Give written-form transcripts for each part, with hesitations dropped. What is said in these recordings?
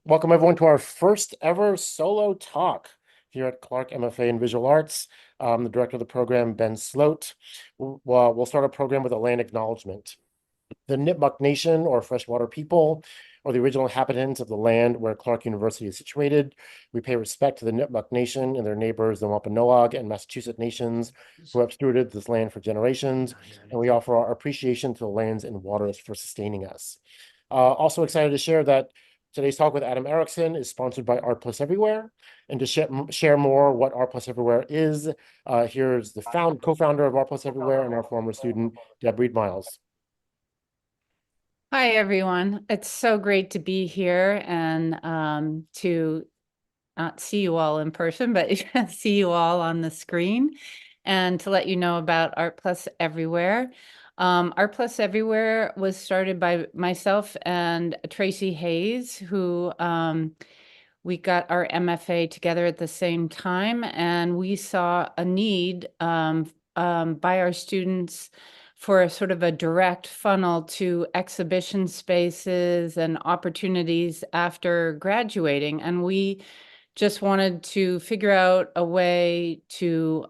Welcome everyone to our first ever solo talk here at Clark MFA in Visual Arts. I'm the director of the program, Ben Sloat. We'll start our program with a land acknowledgement. The Nipmuc Nation, or freshwater people, are the original inhabitants of the land where Clark University is situated. We pay respect to the Nipmuc Nation and their neighbors, the Wampanoag and Massachusetts nations, who have stewarded this land for generations, and we offer our appreciation to the lands and waters for sustaining us. Also excited to share that today's talk with Adam Erickson is sponsored by ArtPlace Everywhere. And to share more what ArtPlace Everywhere is, here's the co-founder of ArtPlace Everywhere and our former student, Deb Reed-Miles. Hi, everyone. It's so great to be here and to not see you all in person, but see you all on the screen and to let you know about ArtPlace Everywhere. ArtPlace Everywhere was started by myself and Tracy Hayes, who we got our MFA together at the same time, and we saw a need by our students for a sort of a direct funnel to exhibition spaces and opportunities after graduating. And we just wanted to figure out a way to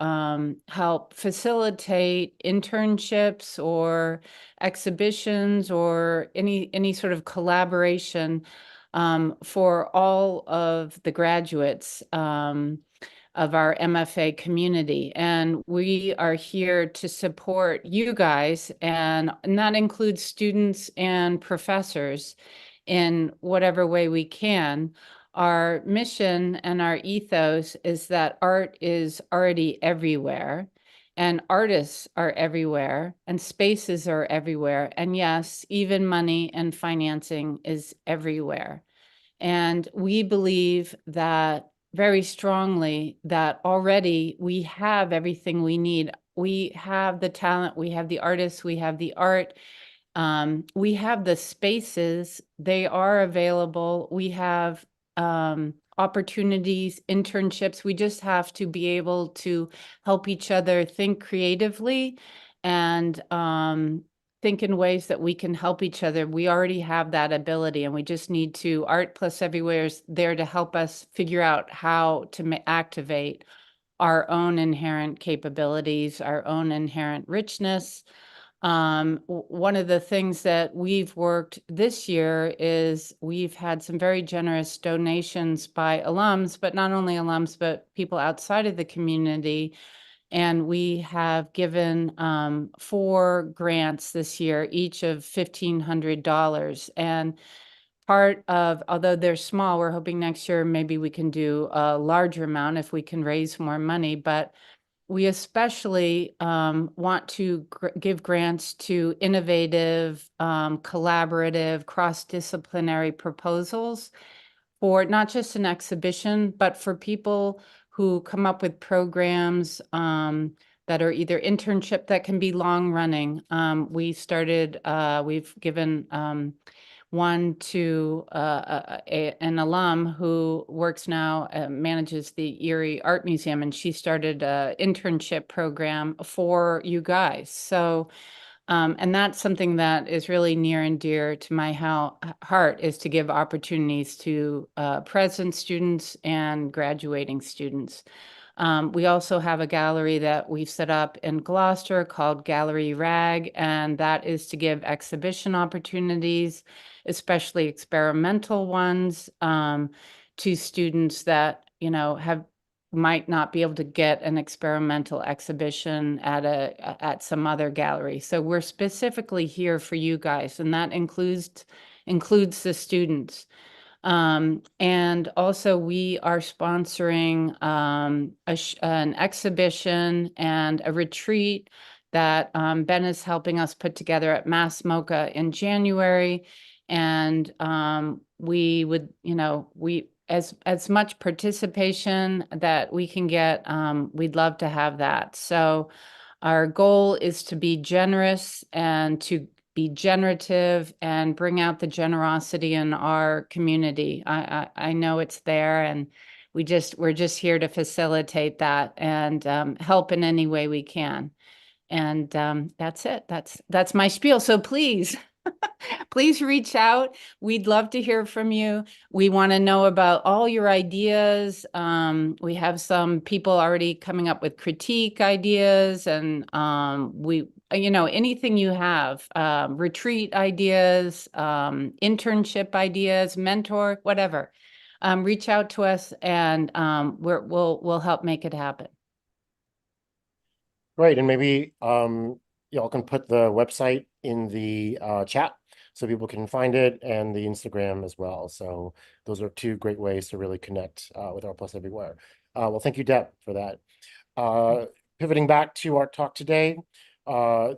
help facilitate internships or exhibitions or any sort of collaboration for all of the graduates of our MFA community. And we are here to support you guys, and that includes students and professors in whatever way we can. Our mission and our ethos is that art is already everywhere, and artists are everywhere, and spaces are everywhere. And yes, even money and financing is everywhere. And we believe that very strongly that already we have everything we need. We have the talent, we have the artists, we have the art, we have the spaces, they are available. We have opportunities, internships. We just have to be able to help each other think creatively and think in ways that we can help each other. We already have that ability, and we just need to, ArtPlace Everywhere is there to help us figure out how to activate our own inherent capabilities, our own inherent richness. One of the things that we've worked this year is we've had some very generous donations by alums, but not only alums, but people outside of the community. And we have given 4 grants this year, each of $1,500. And part of, although they're small, we're hoping next year maybe we can do a larger amount if we can raise more money. But we especially want to give grants to innovative, collaborative, cross-disciplinary proposals for not just an exhibition, but for people who come up with programs that are either internship that can be long running. We've given one to an alum who works now, manages the Erie Art Museum, and she started an internship program for you guys. So, and that's something that is really near and dear to my heart, is to give opportunities to present students and graduating students. We also have a gallery that we've set up in Gloucester called Gallery Rag, and that is to give exhibition opportunities, especially experimental ones, to students that, you know, might not be able to get an experimental exhibition at some other gallery. So we're specifically here for you guys, and that includes the students. And also we are sponsoring an exhibition and a retreat that Ben is helping us put together at Mass MoCA in January. And we would, you know, as much participation that we can get, we'd love to have that. So our goal is to be generous and to be generative and bring out the generosity in our community. I know it's there, and we're just here to facilitate that and help in any way we can. And that's it. That's my spiel. So please Please reach out. We'd love to hear from you. We want to know about all your ideas. We have some people already coming up with critique ideas, and anything you have, retreat ideas, internship ideas, mentor, whatever. Reach out to us, and we'll help make it happen. Great, and maybe y'all can put the website in the chat so people can find it, and the Instagram as well. So those are two great ways to really connect with Art Plus everywhere. Well, thank you, Deb, for that. Pivoting back to our talk today,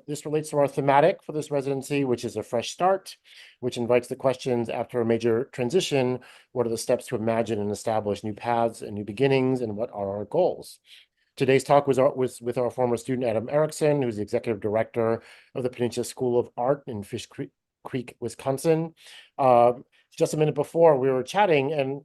this relates to our thematic for this residency, which is a fresh start, which invites the questions: after a major transition, what are the steps to imagine and establish new paths and new beginnings, and what are our goals? Today's talk was with our former student, Adam Erickson, who's the executive director of the Peninsula School of Art in Fish Creek, Wisconsin. Just a minute before, we were chatting, and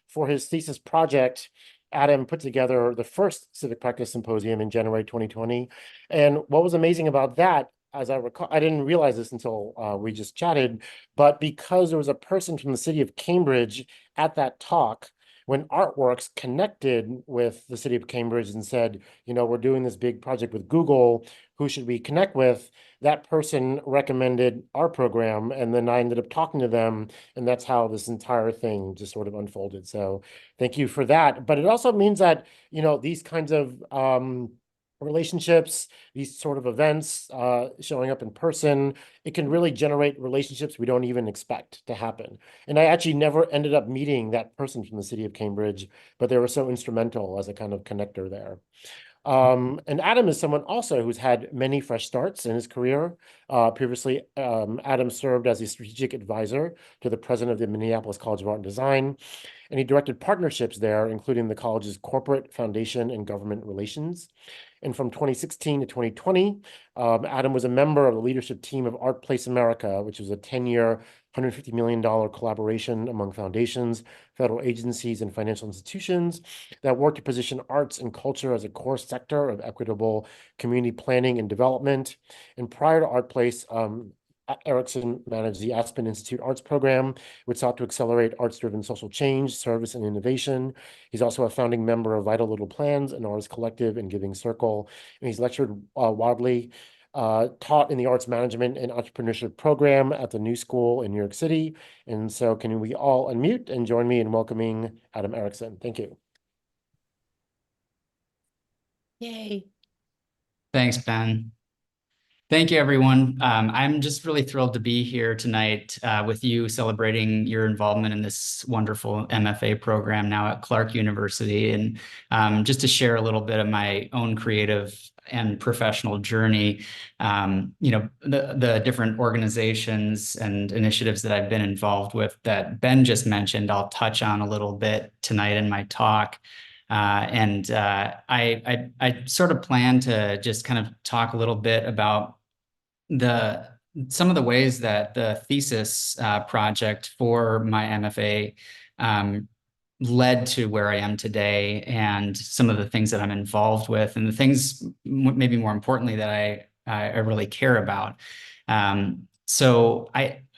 for his thesis project, Adam put together the first Civic Practice Symposium in January 2020. And what was amazing about that, as I recall, I didn't realize this until we just chatted, but because there was a person from the city of Cambridge at that talk, when Artworks connected with the city of Cambridge and said, we're doing this big project with Google, who should we connect with? That person recommended our program, and then I ended up talking to them, and that's how this entire thing just sort of unfolded. So thank you for that. But it also means that, these kinds of relationships, these sort of events, showing up in person, it can really generate relationships we don't even expect to happen. And I actually never ended up meeting that person from the city of Cambridge, but they were so instrumental as a kind of connector there. And Adam is someone also who's had many fresh starts in his career. Previously, Adam served as a strategic advisor to the president of the Minneapolis College of Art and Design, and he directed partnerships there, including the college's corporate, foundation, and government relations. And from 2016 to 2020, Adam was a member of the leadership team of ArtPlace America, which was a 10-year, $150 million collaboration among foundations, federal agencies, and financial institutions that work to position arts and culture as a core sector of equitable community planning and development. And prior to ArtPlace, Erickson managed the Aspen Institute Arts Program, which sought to accelerate arts-driven social change, service, and innovation. He's also a founding member of Vital Little Plans, an artist collective, and Giving Circle. And he's lectured widely, taught in the Arts Management and Entrepreneurship program at the New School in New York City. And so can we all unmute and join me in welcoming Adam Erickson? Thank you. Yay. Thanks, Ben. Thank you, everyone. I'm just really thrilled to be here tonight with you, celebrating your involvement in this wonderful MFA program now at Clark University, and just to share a little bit of my own creative and professional journey. The different organizations and initiatives that I've been involved with that Ben just mentioned, I'll touch on a little bit tonight in my talk. I sort of plan to just kind of talk a little bit about some of the ways that the thesis project for my MFA led to where I am today, and some of the things that I'm involved with, and the things maybe more importantly that I really care about.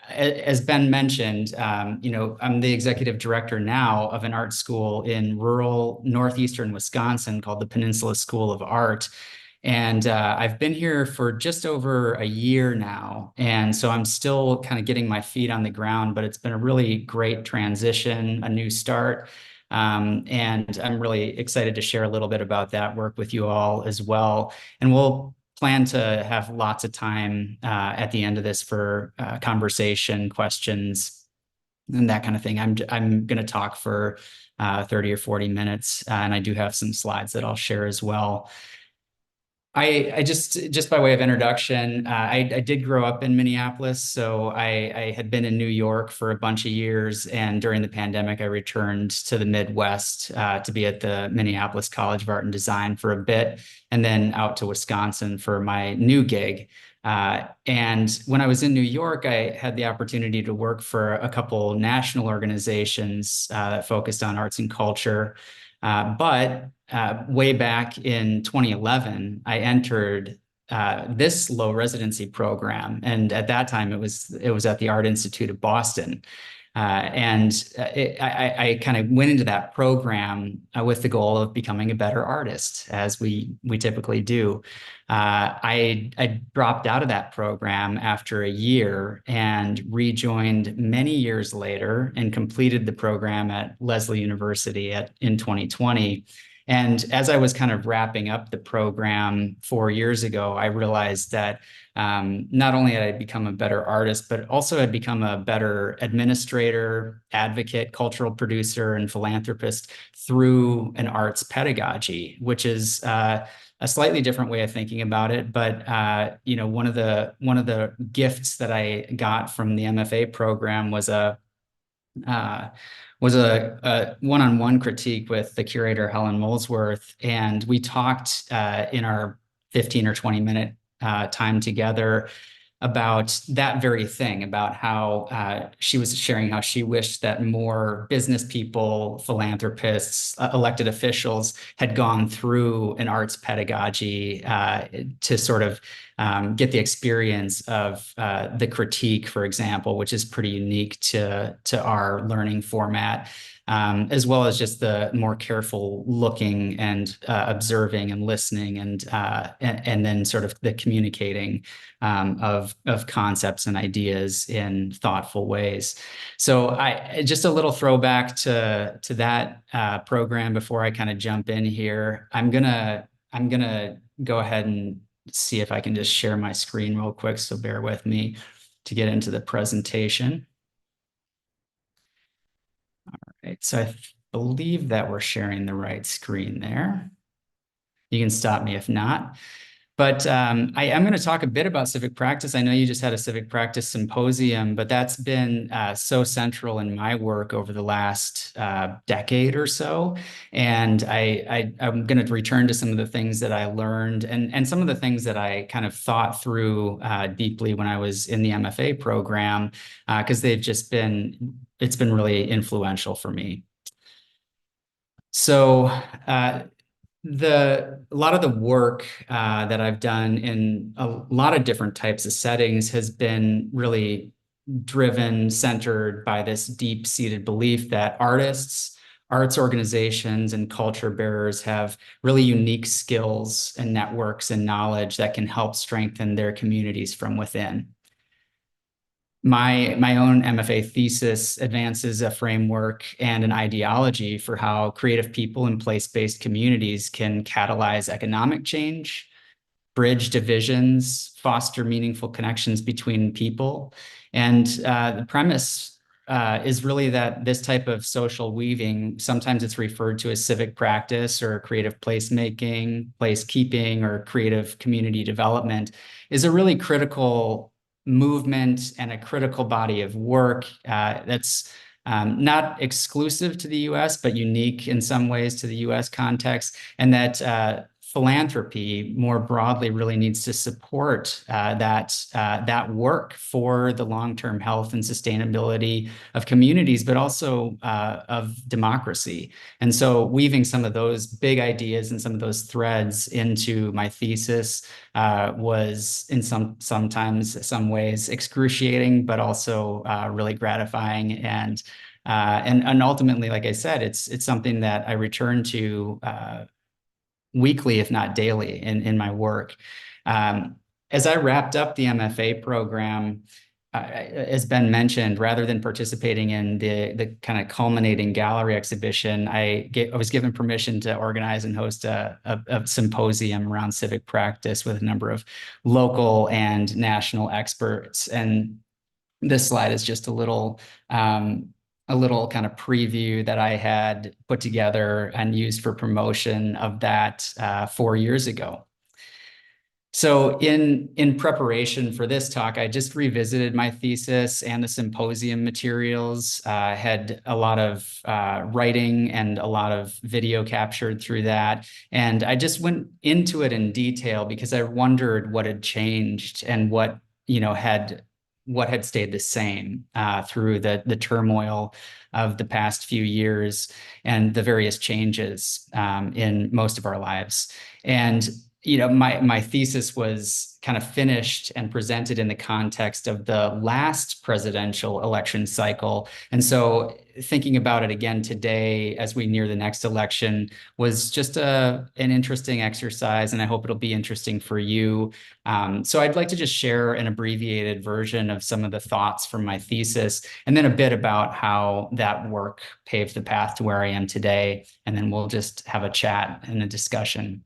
As Ben mentioned, I'm the executive director now of an art school in rural northeastern Wisconsin called the Peninsula School of Art. And I've been here for just over a year now. And so I'm still kind of getting my feet on the ground, but it's been a really great transition, a new start. And I'm really excited to share a little bit about that work with you all as well. And we'll plan to have lots of time at the end of this for conversation, questions, and that kind of thing. I'm going to talk for 30 or 40 minutes, and I do have some slides that I'll share as well. I just by way of introduction, I did grow up in Minneapolis, so I had been in New York for a bunch of years, and during the pandemic, I returned to the Midwest to be at the Minneapolis College of Art and Design for a bit, and then out to Wisconsin for my new gig. And when I was in New York, I had the opportunity to work for a couple national organizations that focused on arts and culture. But way back in 2011, I entered this low residency program. And at that time, it was at the Art Institute of Boston. I kind of went into that program with the goal of becoming a better artist, as we typically do. I dropped out of that program after a year and rejoined many years later and completed the program at Lesley University in 2020. And as I was kind of wrapping up the program 4 years ago, I realized that not only had I become a better artist, but also had become a better administrator, advocate, cultural producer, and philanthropist through an arts pedagogy, which is a slightly different way of thinking about it. But one of the gifts that I got from the MFA program was a one-on-one critique with the curator, Helen Molesworth. And we talked in our 15 or 20-minute time together about that very thing, about how she was sharing how she wished that more business people, philanthropists, elected officials had gone through an arts pedagogy to sort of get the experience of the critique, for example, which is pretty unique to our learning format. As well as just the more careful looking and observing and listening and then sort of the communicating of concepts and ideas in thoughtful ways. So just a little throwback to that program before I kind of jump in here. I'm gonna go ahead and see if I can just share my screen real quick. So bear with me to get into the presentation. Right, so I believe that we're sharing the right screen there. You can stop me if not. But I am going to talk a bit about civic practice. I know you just had a civic practice symposium, but that's been so central in my work over the last decade or so. And I'm going to return to some of the things that I learned and some of the things that I kind of thought through deeply when I was in the MFA program, because it's been really influential for me. So a lot of the work that I've done in a lot of different types of settings has been really centered by this deep-seated belief that artists, arts organizations, and culture bearers have really unique skills and networks and knowledge that can help strengthen their communities from within. My own MFA thesis advances a framework and an ideology for how creative people in place-based communities can catalyze economic change, bridge divisions, foster meaningful connections between people. And the premise is really that this type of social weaving, sometimes it's referred to as civic practice or creative placemaking, placekeeping, or creative community development, is a really critical movement and a critical body of work that's not exclusive to the US, but unique in some ways to the US context, and that philanthropy more broadly really needs to support that work for the long-term health and sustainability of communities, but also of democracy. And so weaving some of those big ideas and some of those threads into my thesis was in some ways excruciating, but also really gratifying. And ultimately, like I said, it's something that I return to weekly, if not daily, in my work. As I wrapped up the MFA program, as Ben mentioned, rather than participating in the kind of culminating gallery exhibition, I was given permission to organize and host a symposium around civic practice with a number of local and national experts. And this slide is just a little kind of preview that I had put together and used for promotion of that 4 years ago. So in preparation for this talk, I just revisited my thesis and the symposium materials, had a lot of writing and a lot of video captured through that. And I just went into it in detail because I wondered what had changed and what had stayed the same through the turmoil of the past few years and the various changes in most of our lives. And my thesis was kind of finished and presented in the context of the last presidential election cycle. And so thinking about it again today as we near the next election was just an interesting exercise, and I hope it'll be interesting for you. So I'd like to just share an abbreviated version of some of the thoughts from my thesis, and then a bit about how that work paved the path to where I am today. And then we'll just have a chat and a discussion.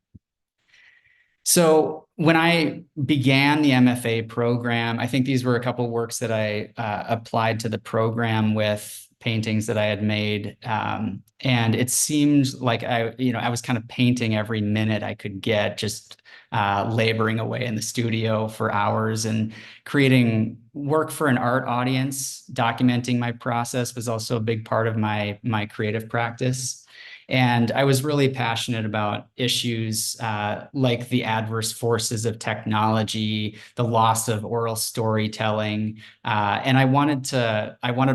So when I began the MFA program, I think these were a couple of works that I applied to the program with paintings that I had made. And it seemed like I was kind of painting every minute I could get, just laboring away in the studio for hours and creating work for an art audience. Documenting my process was also a big part of my creative practice. And I was really passionate about issues like the adverse forces of technology, the loss of oral storytelling, and I wanted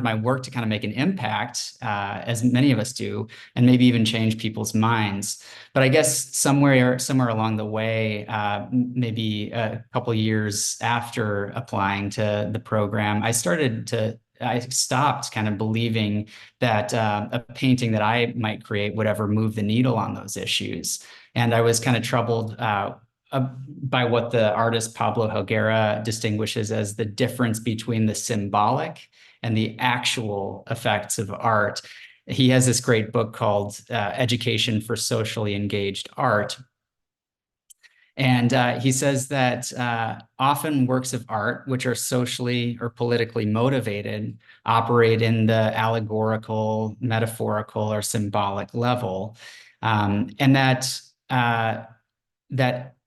my work to kind of make an impact, as many of us do, and maybe even change people's minds. But I guess somewhere along the way, maybe a couple years after applying to the program, I stopped kind of believing that a painting that I might create would ever move the needle on those issues. And I was kind of troubled by what the artist Pablo Helguera distinguishes as the difference between the symbolic and the actual effects of art. He has this great book called Education for Socially Engaged Art. And he says that often works of art, which are socially or politically motivated, operate in the allegorical, metaphorical, or symbolic level, and that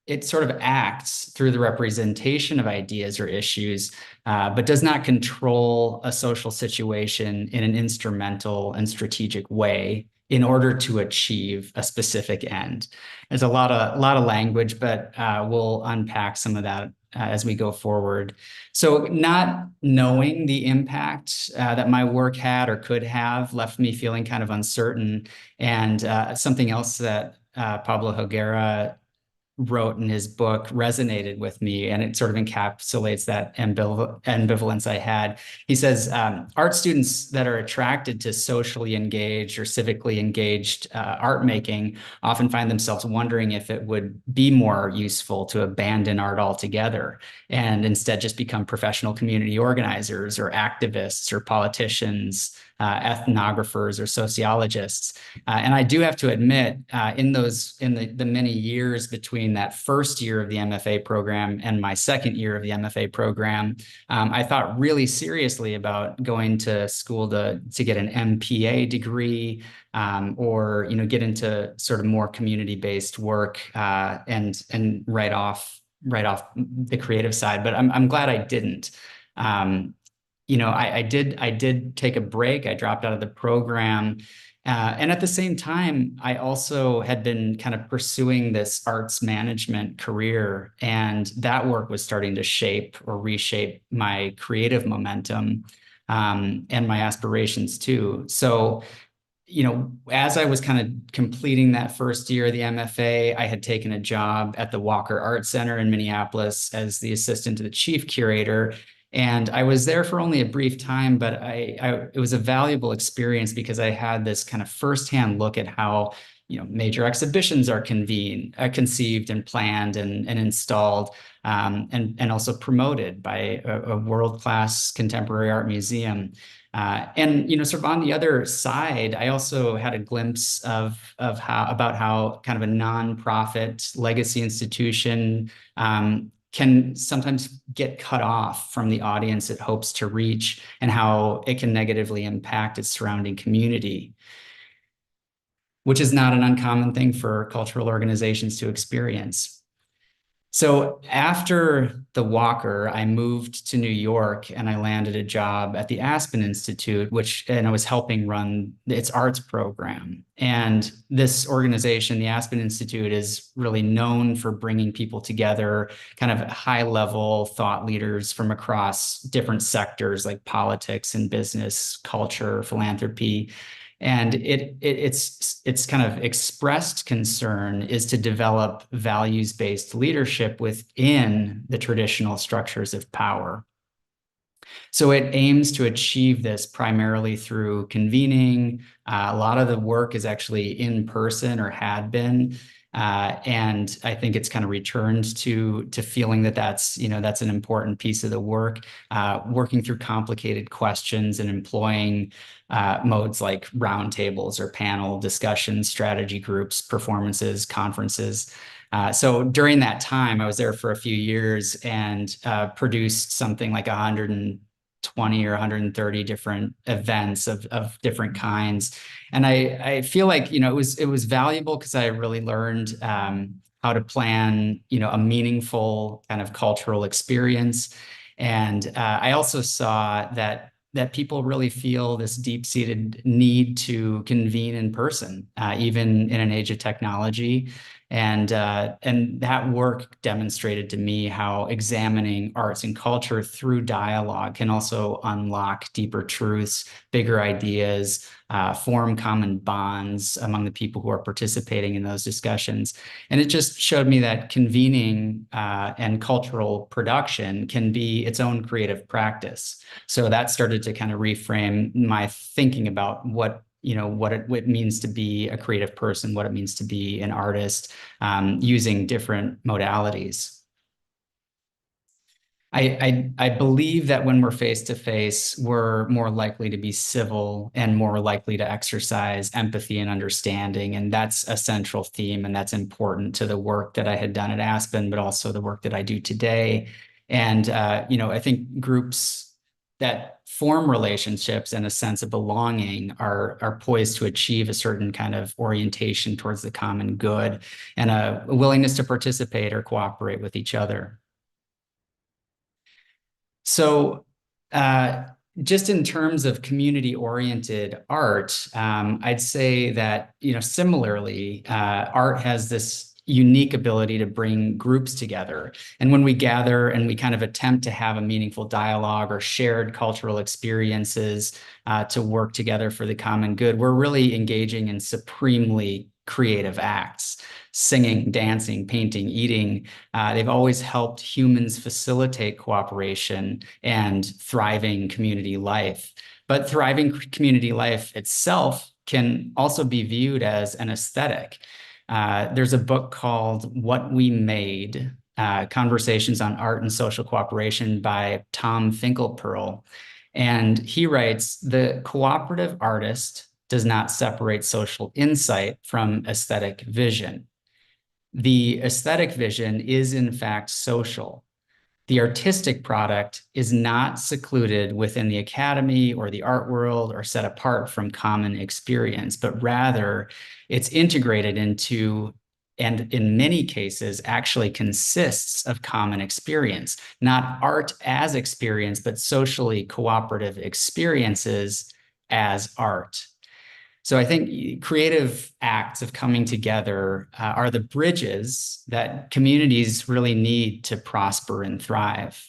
it sort of acts through the representation of ideas or issues, but does not control a social situation in an instrumental and strategic way in order to achieve a specific end. There's a lot of language, but we'll unpack some of that as we go forward. So not knowing the impact that my work had or could have left me feeling kind of uncertain. And something else that Pablo Helguera wrote in his book resonated with me, and it sort of encapsulates that ambivalence I had. He says, art students that are attracted to socially engaged or civically engaged art making often find themselves wondering if it would be more useful to abandon art altogether and instead just become professional community organizers or activists or politicians, ethnographers or sociologists. And I do have to admit, in the many years between that first year of the MFA program and my second year of the MFA program, I thought really seriously about going to school to get an MPA degree, or get into sort of more community-based work, and write off the creative side. But I'm glad I didn't. I did take a break. I dropped out of the program. And at the same time, I also had been kind of pursuing this arts management career, and that work was starting to shape or reshape my creative momentum, and my aspirations too. So, as I was kind of completing that first year of the MFA, I had taken a job at the Walker Art Center in Minneapolis as the assistant to the chief curator. And I was there for only a brief time, but it was a valuable experience because I had this kind of firsthand look at how, major exhibitions are conceived and planned and installed, and also promoted by a world-class contemporary art museum. And sort of on the other side, I also had a glimpse of how kind of a nonprofit legacy institution can sometimes get cut off from the audience it hopes to reach, and how it can negatively impact its surrounding community, which is not an uncommon thing for cultural organizations to experience. So after the Walker, I moved to New York and I landed a job at the Aspen Institute, and I was helping run its arts program. And this organization, the Aspen Institute, is really known for bringing people together, kind of high-level thought leaders from across different sectors like politics and business, culture, philanthropy. And its kind of expressed concern is to develop values-based leadership within the traditional structures of power. So it aims to achieve this primarily through convening. A lot of the work is actually in person or had been. And I think it's kind of returned to feeling that that's an important piece of the work, working through complicated questions and employing modes like roundtables or panel discussions, strategy groups, performances, conferences. So during that time, I was there for a few years and produced something like 120 or 130 different events of different kinds. And I feel like, it was valuable because I really learned how to plan, a meaningful kind of cultural experience. And I also saw that people really feel this deep-seated need to convene in person, even in an age of technology. And that work demonstrated to me how examining arts and culture through dialogue can also unlock deeper truths, bigger ideas, form common bonds among the people who are participating in those discussions. And it just showed me that convening and cultural production can be its own creative practice. So that started to kind of reframe my thinking about what it means to be a creative person, what it means to be an artist, using different modalities. I believe that when we're face to face, we're more likely to be civil and more likely to exercise empathy and understanding. And that's a central theme, and that's important to the work that I had done at Aspen, but also the work that I do today. And I think groups that form relationships and a sense of belonging are poised to achieve a certain kind of orientation towards the common good and a willingness to participate or cooperate with each other. So just in terms of community-oriented art, I'd say that, similarly, art has this unique ability to bring groups together. And when we gather and we kind of attempt to have a meaningful dialogue or shared cultural experiences to work together for the common good, we're really engaging in supremely creative acts. Singing, dancing, painting, eating, they've always helped humans facilitate cooperation and thriving community life. But thriving community life itself can also be viewed as an aesthetic. There's a book called What We Made, Conversations on Art and Social Cooperation by Tom Finkelpearl. And he writes, the cooperative artist does not separate social insight from aesthetic vision. The aesthetic vision is in fact social. The artistic product is not secluded within the academy or the art world or set apart from common experience, but rather it's integrated into, and in many cases actually consists of common experience, not art as experience, but socially cooperative experiences as art. So I think creative acts of coming together are the bridges that communities really need to prosper and thrive.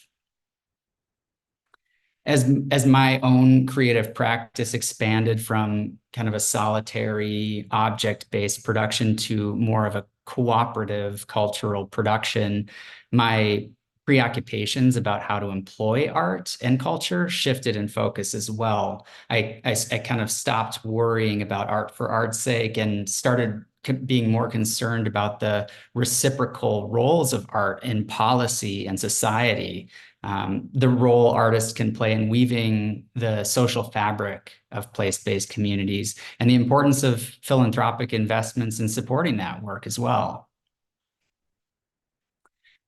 As my own creative practice expanded from kind of a solitary object-based production to more of a cooperative cultural production, my preoccupations about how to employ art and culture shifted in focus as well. I kind of stopped worrying about art for art's sake and started being more concerned about the reciprocal roles of art in policy and society, the role artists can play in weaving the social fabric of place-based communities, and the importance of philanthropic investments in supporting that work as well.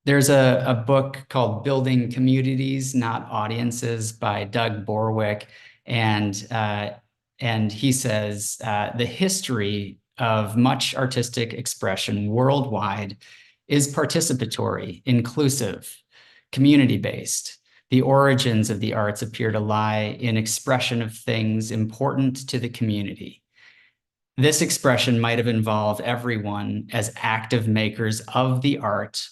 There's a book called Building Communities, Not Audiences by Doug Borwick. And he says, the history of much artistic expression worldwide is participatory, inclusive, community-based. The origins of the arts appear to lie in expression of things important to the community. This expression might have involved everyone as active makers of the art,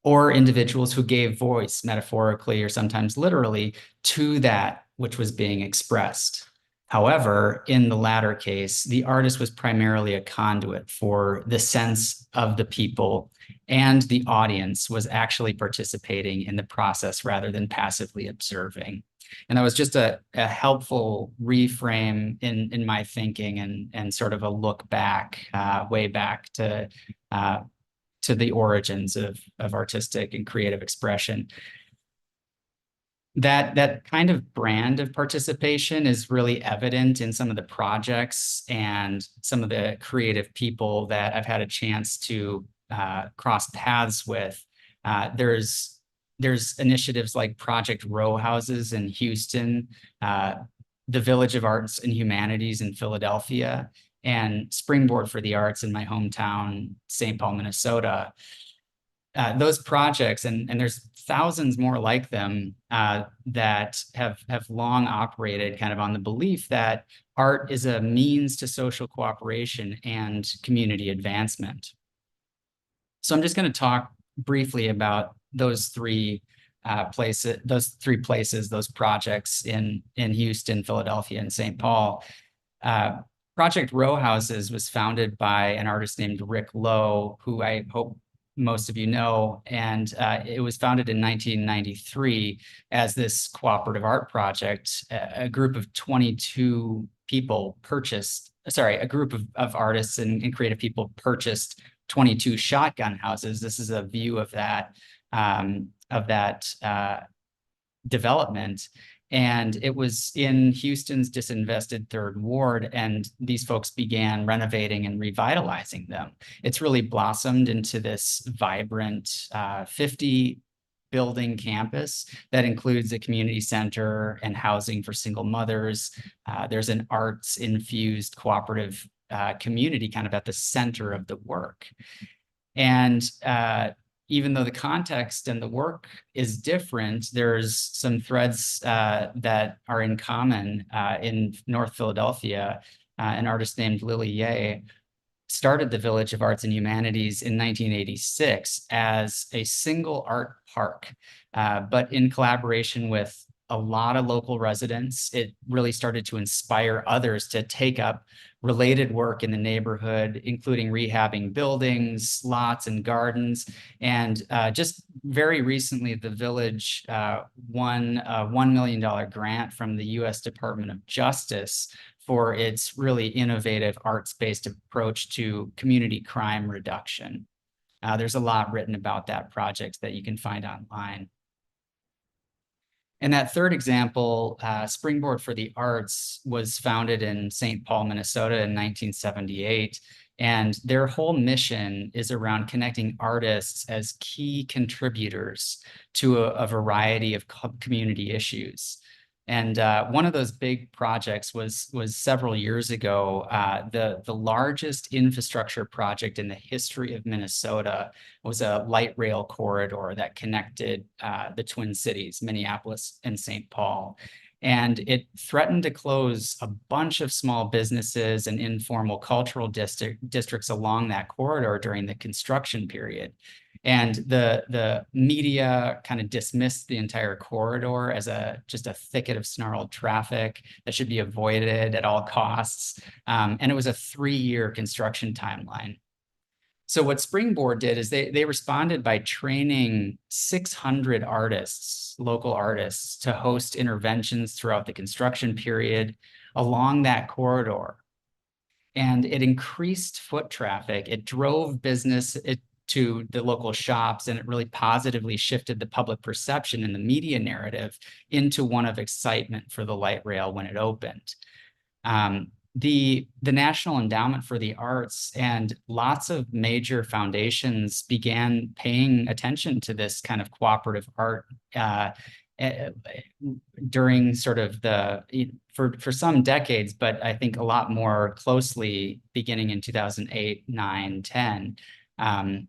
or individuals who gave voice, metaphorically or sometimes literally, to that which was being expressed. However, in the latter case, the artist was primarily a conduit for the sense of the people, and the audience was actually participating in the process rather than passively observing. And that was just a helpful reframe in my thinking, and sort of a look back, way back to the origins of artistic and creative expression. That kind of brand of participation is really evident in some of the projects and some of the creative people that I've had a chance to cross paths with. There's initiatives like Project Row Houses in Houston, the Village of Arts and Humanities in Philadelphia, and Springboard for the Arts in my hometown, St. Paul, Minnesota. Those projects, and there's thousands more like them, that have long operated kind of on the belief that art is a means to social cooperation and community advancement. So I'm just going to talk briefly about those three places, those projects in Houston, Philadelphia, and St. Paul. Project Row Houses was founded by an artist named Rick Lowe, who I hope most of you know, and it was founded in 1993 as this cooperative art project. A group of 22 people purchased, sorry, a group of artists and creative people purchased 22 shotgun houses. This is a view of that development. And it was in Houston's disinvested third ward, and these folks began renovating and revitalizing them. It's really blossomed into this vibrant 50-building campus that includes a community center and housing for single mothers. There's an arts-infused cooperative community kind of at the center of the work. And even though the context and the work is different, there's some threads that are in common. In North Philadelphia, an artist named Lily Ye started the Village of Arts and Humanities in 1986 as a single art park, but in collaboration with a lot of local residents, it really started to inspire others to take up related work in the neighborhood, including rehabbing buildings, lots, and gardens. And just very recently, the village won a $1 million grant from the U.S. Department of Justice for its really innovative arts-based approach to community crime reduction. There's a lot written about that project that you can find online. And that third example, Springboard for the Arts, was founded in St. Paul, Minnesota in 1978. And their whole mission is around connecting artists as key contributors to a variety of community issues. And one of those big projects was several years ago. The largest infrastructure project in the history of Minnesota was a light rail corridor that connected the Twin Cities, Minneapolis and St. Paul. And it threatened to close a bunch of small businesses and informal cultural districts along that corridor during the construction period. And the media kind of dismissed the entire corridor as just a thicket of snarled traffic that should be avoided at all costs. And it was a 3-year construction timeline. So what Springboard did is they responded by training 600 artists, local artists, to host interventions throughout the construction period along that corridor. And it increased foot traffic. It drove business to the local shops, and it really positively shifted the public perception and the media narrative into one of excitement for the light rail when it opened. The National Endowment for the Arts and lots of major foundations began paying attention to this kind of cooperative art during sort of for some decades, but I think a lot more closely beginning in 2008, 9, 10. And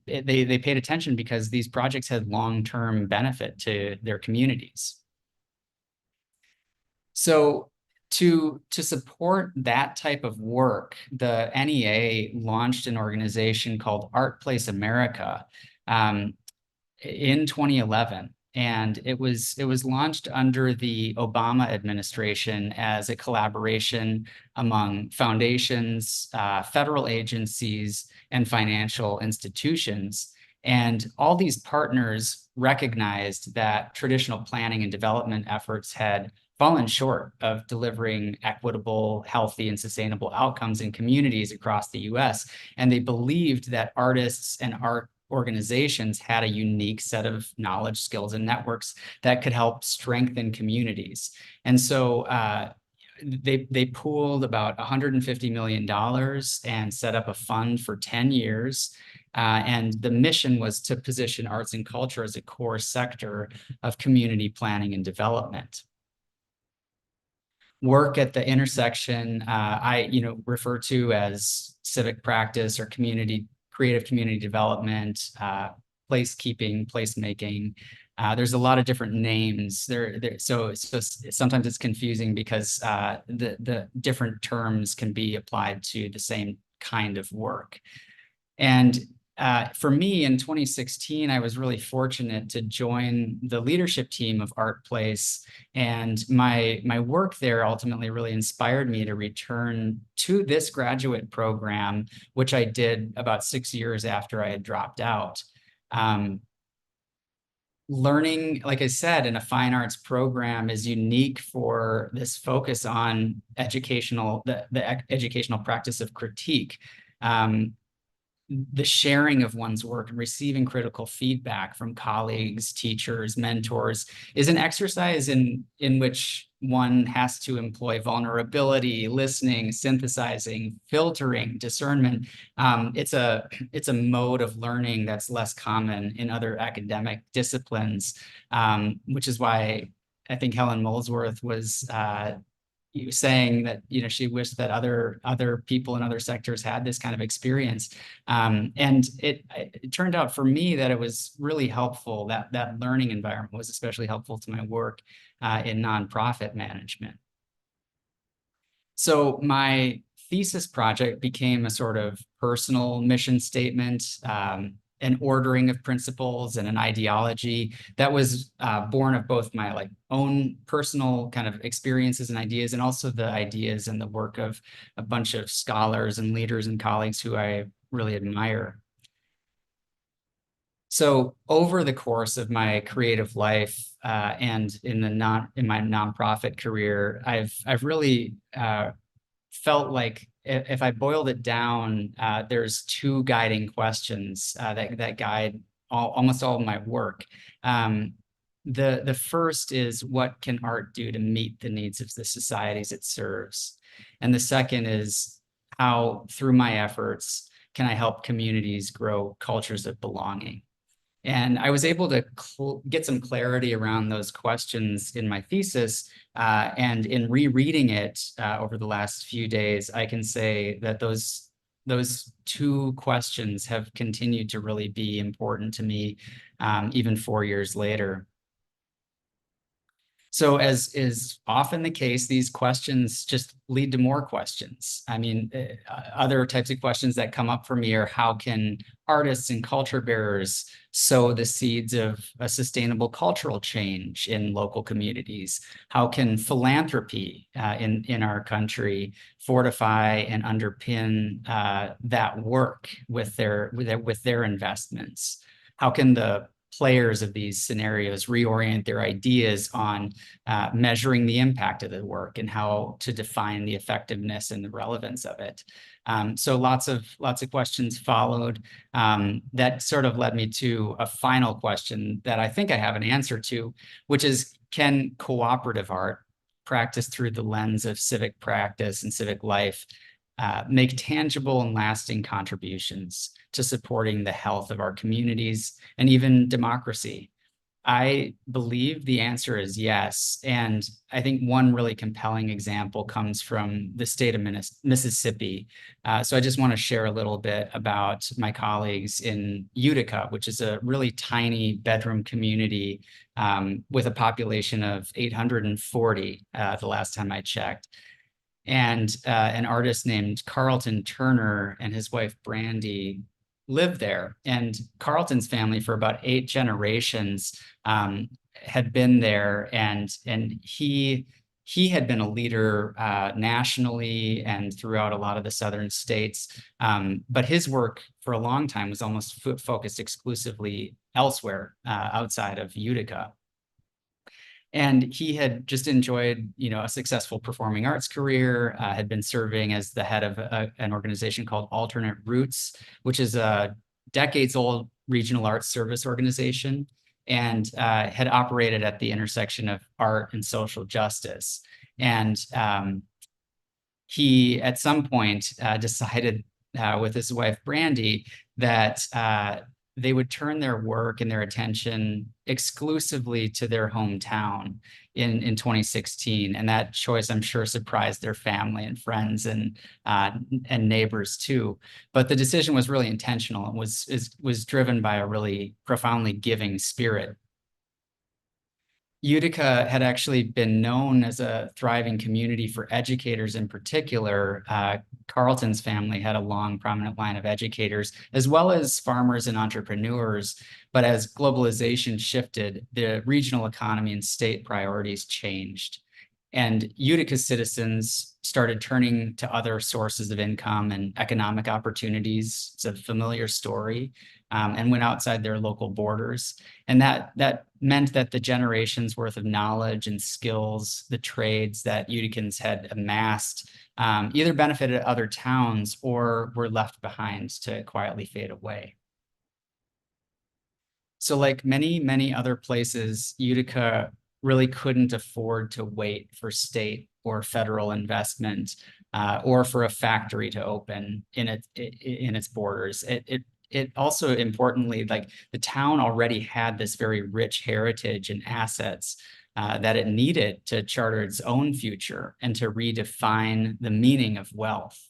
they paid attention because these projects had long-term benefit to their communities. So to support that type of work, the NEA launched an organization called ArtPlace America in 2011. And it was launched under the Obama administration as a collaboration among foundations, federal agencies, and financial institutions. And all these partners recognized that traditional planning and development efforts had fallen short of delivering equitable, healthy, and sustainable outcomes in communities across the US. And they believed that artists and art organizations had a unique set of knowledge, skills, and networks that could help strengthen communities. And so they pooled about $150 million and set up a fund for 10 years. And the mission was to position arts and culture as a core sector of community planning and development. Work at the intersection, I refer to as civic practice or creative community development, placekeeping, placemaking. There's a lot of different names so sometimes it's confusing because the different terms can be applied to the same kind of work. And for me in 2016, I was really fortunate to join the leadership team of ArtPlace, and my work there ultimately really inspired me to return to this graduate program, which I did about 6 years after I had dropped out. Learning, like I said, in a fine arts program is unique for this focus on the educational practice of critique. The sharing of one's work and receiving critical feedback from colleagues, teachers, mentors is an exercise in which one has to employ vulnerability, listening, synthesizing, filtering, discernment. It's a mode of learning that's less common in other academic disciplines, which is why I think Helen Molesworth was saying that she wished that other people in other sectors had this kind of experience, and it turned out for me that it was really helpful. That learning environment was especially helpful to my work in nonprofit management. So my thesis project became a sort of personal mission statement, an ordering of principles and an ideology that was born of both my own personal kind of experiences and ideas, and also the ideas and the work of a bunch of scholars and leaders and colleagues who I really admire. So over the course of my creative life and in my nonprofit career, I've really felt like if I boiled it down, there's two guiding questions that guide almost all of my work. The first is, what can art do to meet the needs of the societies it serves? And the second is, how, through my efforts, can I help communities grow cultures of belonging? And I was able to get some clarity around those questions in my thesis. And in rereading it over the last few days, I can say that those two questions have continued to really be important to me, even 4 years later. So as is often the case, these questions just lead to more questions. I mean, other types of questions that come up for me are, how can artists and culture bearers sow the seeds of a sustainable cultural change in local communities? How can philanthropy in our country fortify and underpin that work with their investments? How can the players of these scenarios reorient their ideas on measuring the impact of the work and how to define the effectiveness and the relevance of it? So lots of questions followed. That sort of led me to a final question that I think I have an answer to, which is, can cooperative art, practiced through the lens of civic practice and civic life, make tangible and lasting contributions to supporting the health of our communities and even democracy? I believe the answer is yes. And I think one really compelling example comes from the state of Mississippi. So I just want to share a little bit about my colleagues in Utica, which is a really tiny bedroom community with a population of 840 the last time I checked. And an artist named Carlton Turner and his wife Brandy lived there. And Carlton's family, for about 8 generations, had been there, and he had been a leader nationally and throughout a lot of the southern states. But his work for a long time was almost focused exclusively elsewhere outside of Utica. And he had just enjoyed, a successful performing arts career, had been serving as the head of an organization called Alternate Roots, which is a decades-old regional arts service organization, and had operated at the intersection of art and social justice. And he, at some point, decided with his wife, Brandy, that they would turn their work and their attention exclusively to their hometown in 2016. And that choice, I'm sure, surprised their family and friends and neighbors too. But the decision was really intentional and was driven by a really profoundly giving spirit. Utica had actually been known as a thriving community for educators in particular. Carlton's family had a long, prominent line of educators, as well as farmers and entrepreneurs. But as globalization shifted, the regional economy and state priorities changed. And Utica's citizens started turning to other sources of income and economic opportunities. It's a familiar story, and went outside their local borders. And that meant that the generations worth of knowledge and skills, the trades that Uticans had amassed, either benefited other towns or were left behind to quietly fade away. So like many, many other places, Utica really couldn't afford to wait for state or federal investment or for a factory to open in its borders. It also, importantly, like the town already had this very rich heritage and assets that it needed to charter its own future and to redefine the meaning of wealth.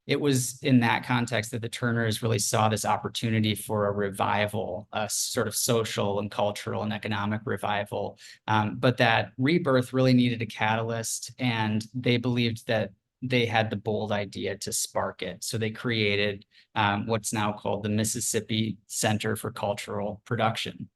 It was in that context that the Turners really saw this opportunity for a revival, a sort of social and cultural and economic revival. But that rebirth really needed a catalyst, and they believed that they had the bold idea to spark it. So they created what's now called the Mississippi Center for Cultural Production.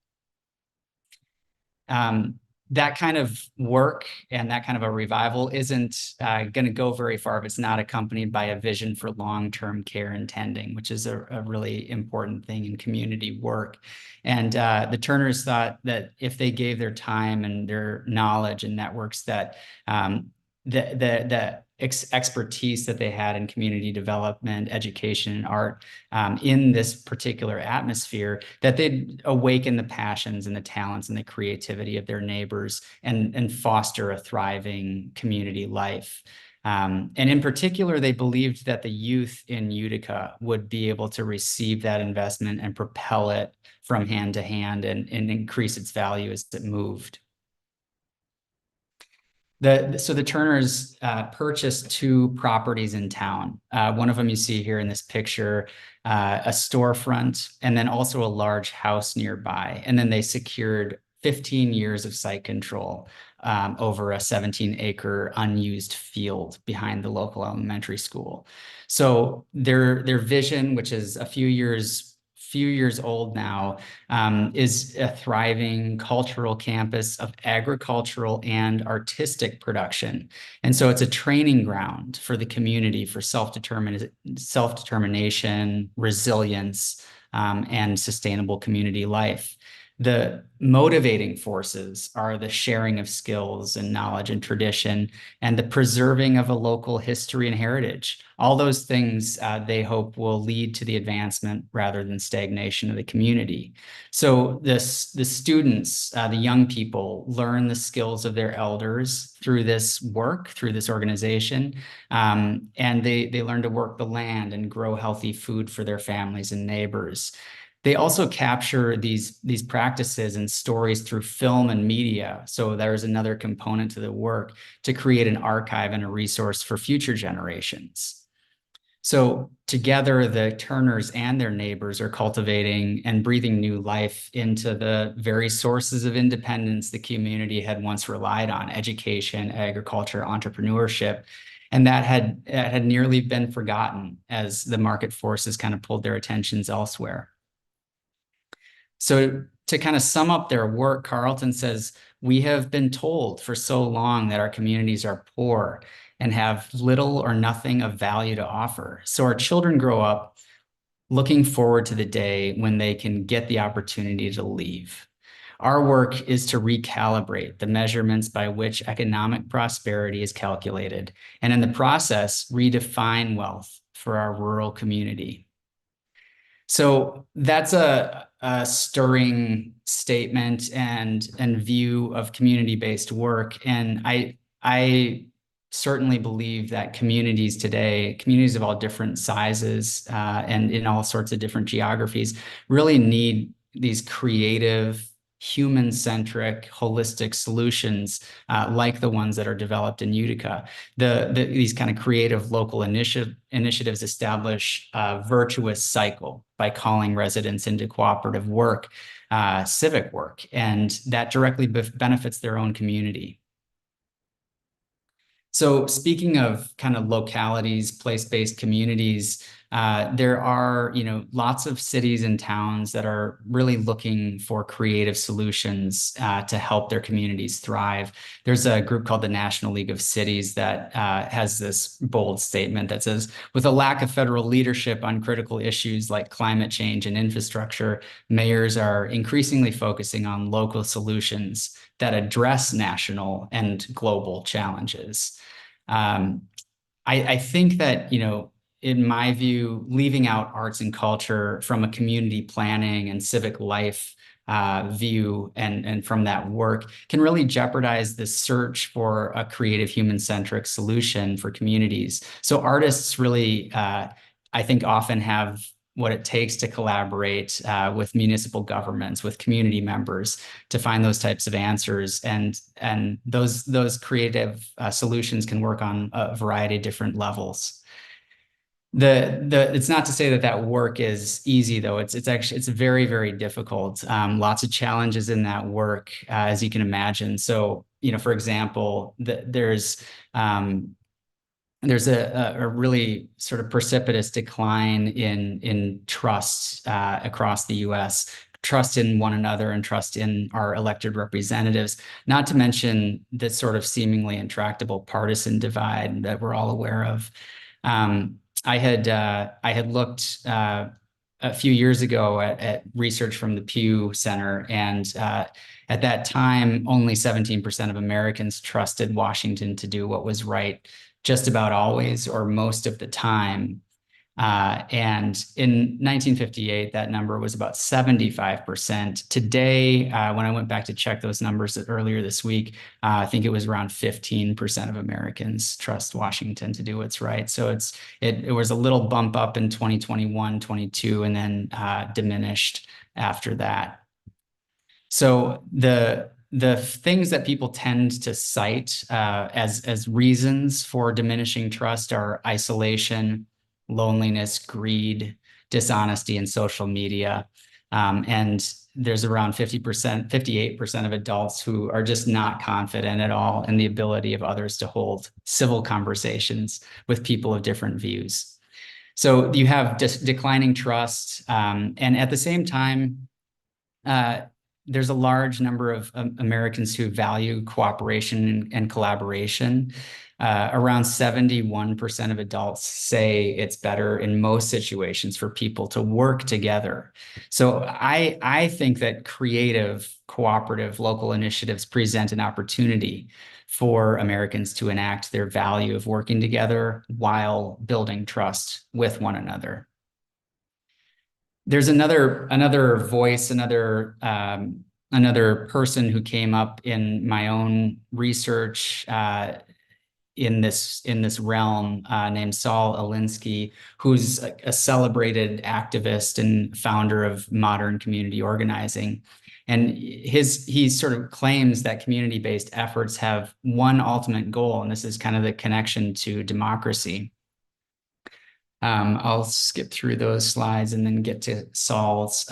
That kind of work and that kind of a revival isn't going to go very far if it's not accompanied by a vision for long-term care and tending, which is a really important thing in community work. And the Turners thought that if they gave their time and their knowledge and networks, that the expertise that they had in community development, education, and art in this particular atmosphere, that they'd awaken the passions and the talents and the creativity of their neighbors and foster a thriving community life. And in particular, they believed that the youth in Utica would be able to receive that investment and propel it from hand to hand and increase its value as it moved. So the Turners purchased 2 properties in town. One of them you see here in this picture, a storefront, and then also a large house nearby. And then they secured 15 years of site control over a 17-acre unused field behind the local elementary school. So their vision, which is a few years old now, is a thriving cultural campus of agricultural and artistic production. And so it's a training ground for the community for self-determination, resilience, and sustainable community life. The motivating forces are the sharing of skills and knowledge and tradition, and the preserving of a local history and heritage. All those things they hope will lead to the advancement rather than stagnation of the community. So the students, the young people, learn the skills of their elders through this work, through this organization, and they learn to work the land and grow healthy food for their families and neighbors. They also capture these practices and stories through film and media. So there's another component to the work to create an archive and a resource for future generations. So together, the Turners and their neighbors are cultivating and breathing new life into the very sources of independence the community had once relied on: education, agriculture, entrepreneurship. And that had nearly been forgotten as the market forces kind of pulled their attentions elsewhere. So to kind of sum up their work, Carlton says, we have been told for so long that our communities are poor and have little or nothing of value to offer. So our children grow up looking forward to the day when they can get the opportunity to leave. Our work is to recalibrate the measurements by which economic prosperity is calculated, and in the process, redefine wealth for our rural community. So that's a stirring statement and view of community-based work. And I certainly believe that communities today, communities of all different sizes and in all sorts of different geographies, really need these creative, human-centric, holistic solutions like the ones that are developed in Utica. These kind of creative local initiatives establish a virtuous cycle by calling residents into cooperative work, civic work, and that directly benefits their own community. So speaking of kind of localities, place-based communities, there are, lots of cities and towns that are really looking for creative solutions to help their communities thrive. There's a group called the National League of Cities that has this bold statement that says, with a lack of federal leadership on critical issues like climate change and infrastructure, mayors are increasingly focusing on local solutions that address national and global challenges. I think that, in my view, leaving out arts and culture from a community planning and civic life view and from that work can really jeopardize the search for a creative human-centric solution for communities. So artists really, I think, often have what it takes to collaborate with municipal governments, with community members to find those types of answers. And those creative solutions can work on a variety of different levels. It's not to say that work is easy, though. It's very, very difficult. Lots of challenges in that work, as you can imagine. So, for example, there's a really sort of precipitous decline in trust across the U.S., trust in one another and trust in our elected representatives, not to mention this sort of seemingly intractable partisan divide that we're all aware of. I had looked a few years ago at research from the Pew Center, and at that time, only 17% of Americans trusted Washington to do what was right just about always or most of the time. And in 1958, that number was about 75%. Today, when I went back to check those numbers earlier this week, I think it was around 15% of Americans trust Washington to do what's right. So it was a little bump up in 2021, 22, and then diminished after that. So the things that people tend to cite as reasons for diminishing trust are isolation, loneliness, greed, dishonesty, and social media. And there's around 58% of adults who are just not confident at all in the ability of others to hold civil conversations with people of different views. So you have declining trust. And at the same time, there's a large number of Americans who value cooperation and collaboration. Around 71% of adults say it's better in most situations for people to work together. So I think that creative, cooperative local initiatives present an opportunity for Americans to enact their value of working together while building trust with one another. There's another voice, another person who came up in my own research in this realm named Saul Alinsky, who's a celebrated activist and founder of modern community organizing. And he sort of claims that community-based efforts have one ultimate goal, and this is kind of the connection to democracy. I'll skip through those slides and then get to Saul's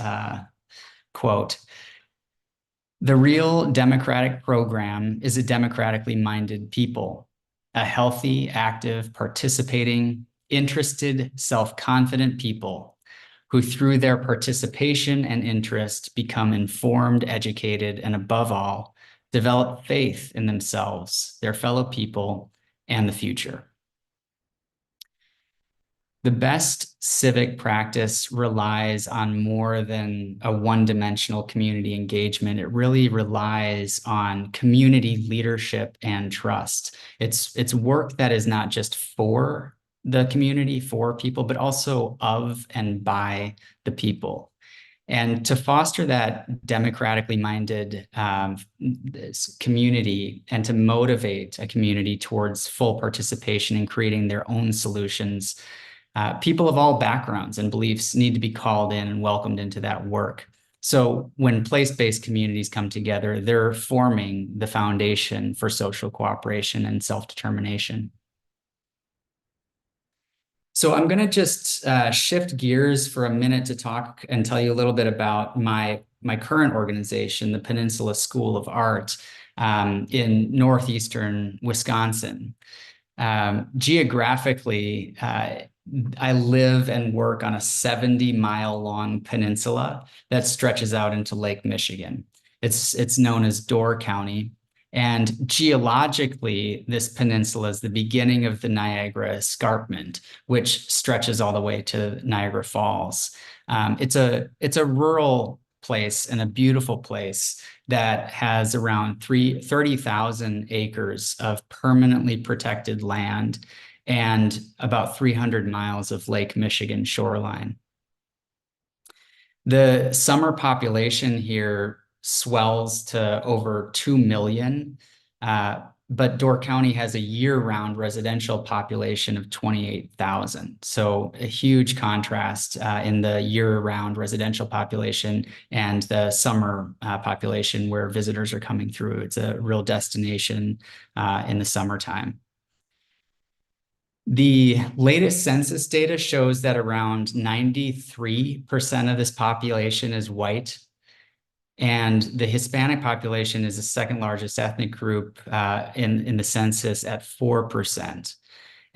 quote. The real democratic program is a democratically minded people, a healthy, active, participating, interested, self-confident people who through their participation and interest become informed, educated, and above all, develop faith in themselves, their fellow people, and the future. The best civic practice relies on more than a one-dimensional community engagement. It really relies on community leadership and trust. It's work that is not just for the community, for people, but also of and by the people. And to foster that democratically minded community and to motivate a community towards full participation in creating their own solutions, people of all backgrounds and beliefs need to be called in and welcomed into that work. So when place-based communities come together, they're forming the foundation for social cooperation and self-determination. So I'm going to just shift gears for a minute to talk and tell you a little bit about my current organization, the Peninsula School of Art, in northeastern Wisconsin. Geographically, I live and work on a 70-mile-long peninsula that stretches out into Lake Michigan. It's known as Door County. And geologically, this peninsula is the beginning of the Niagara Escarpment, which stretches all the way to Niagara Falls. It's a rural place and a beautiful place that has around 30,000 acres of permanently protected land and about 300 miles of Lake Michigan shoreline. The summer population here swells to over 2 million, but Door County has a year-round residential population of 28,000. So a huge contrast in the year-round residential population and the summer population where visitors are coming through. It's a real destination in the summertime. The latest census data shows that around 93% of this population is white, and the Hispanic population is the second largest ethnic group in the census at 4%.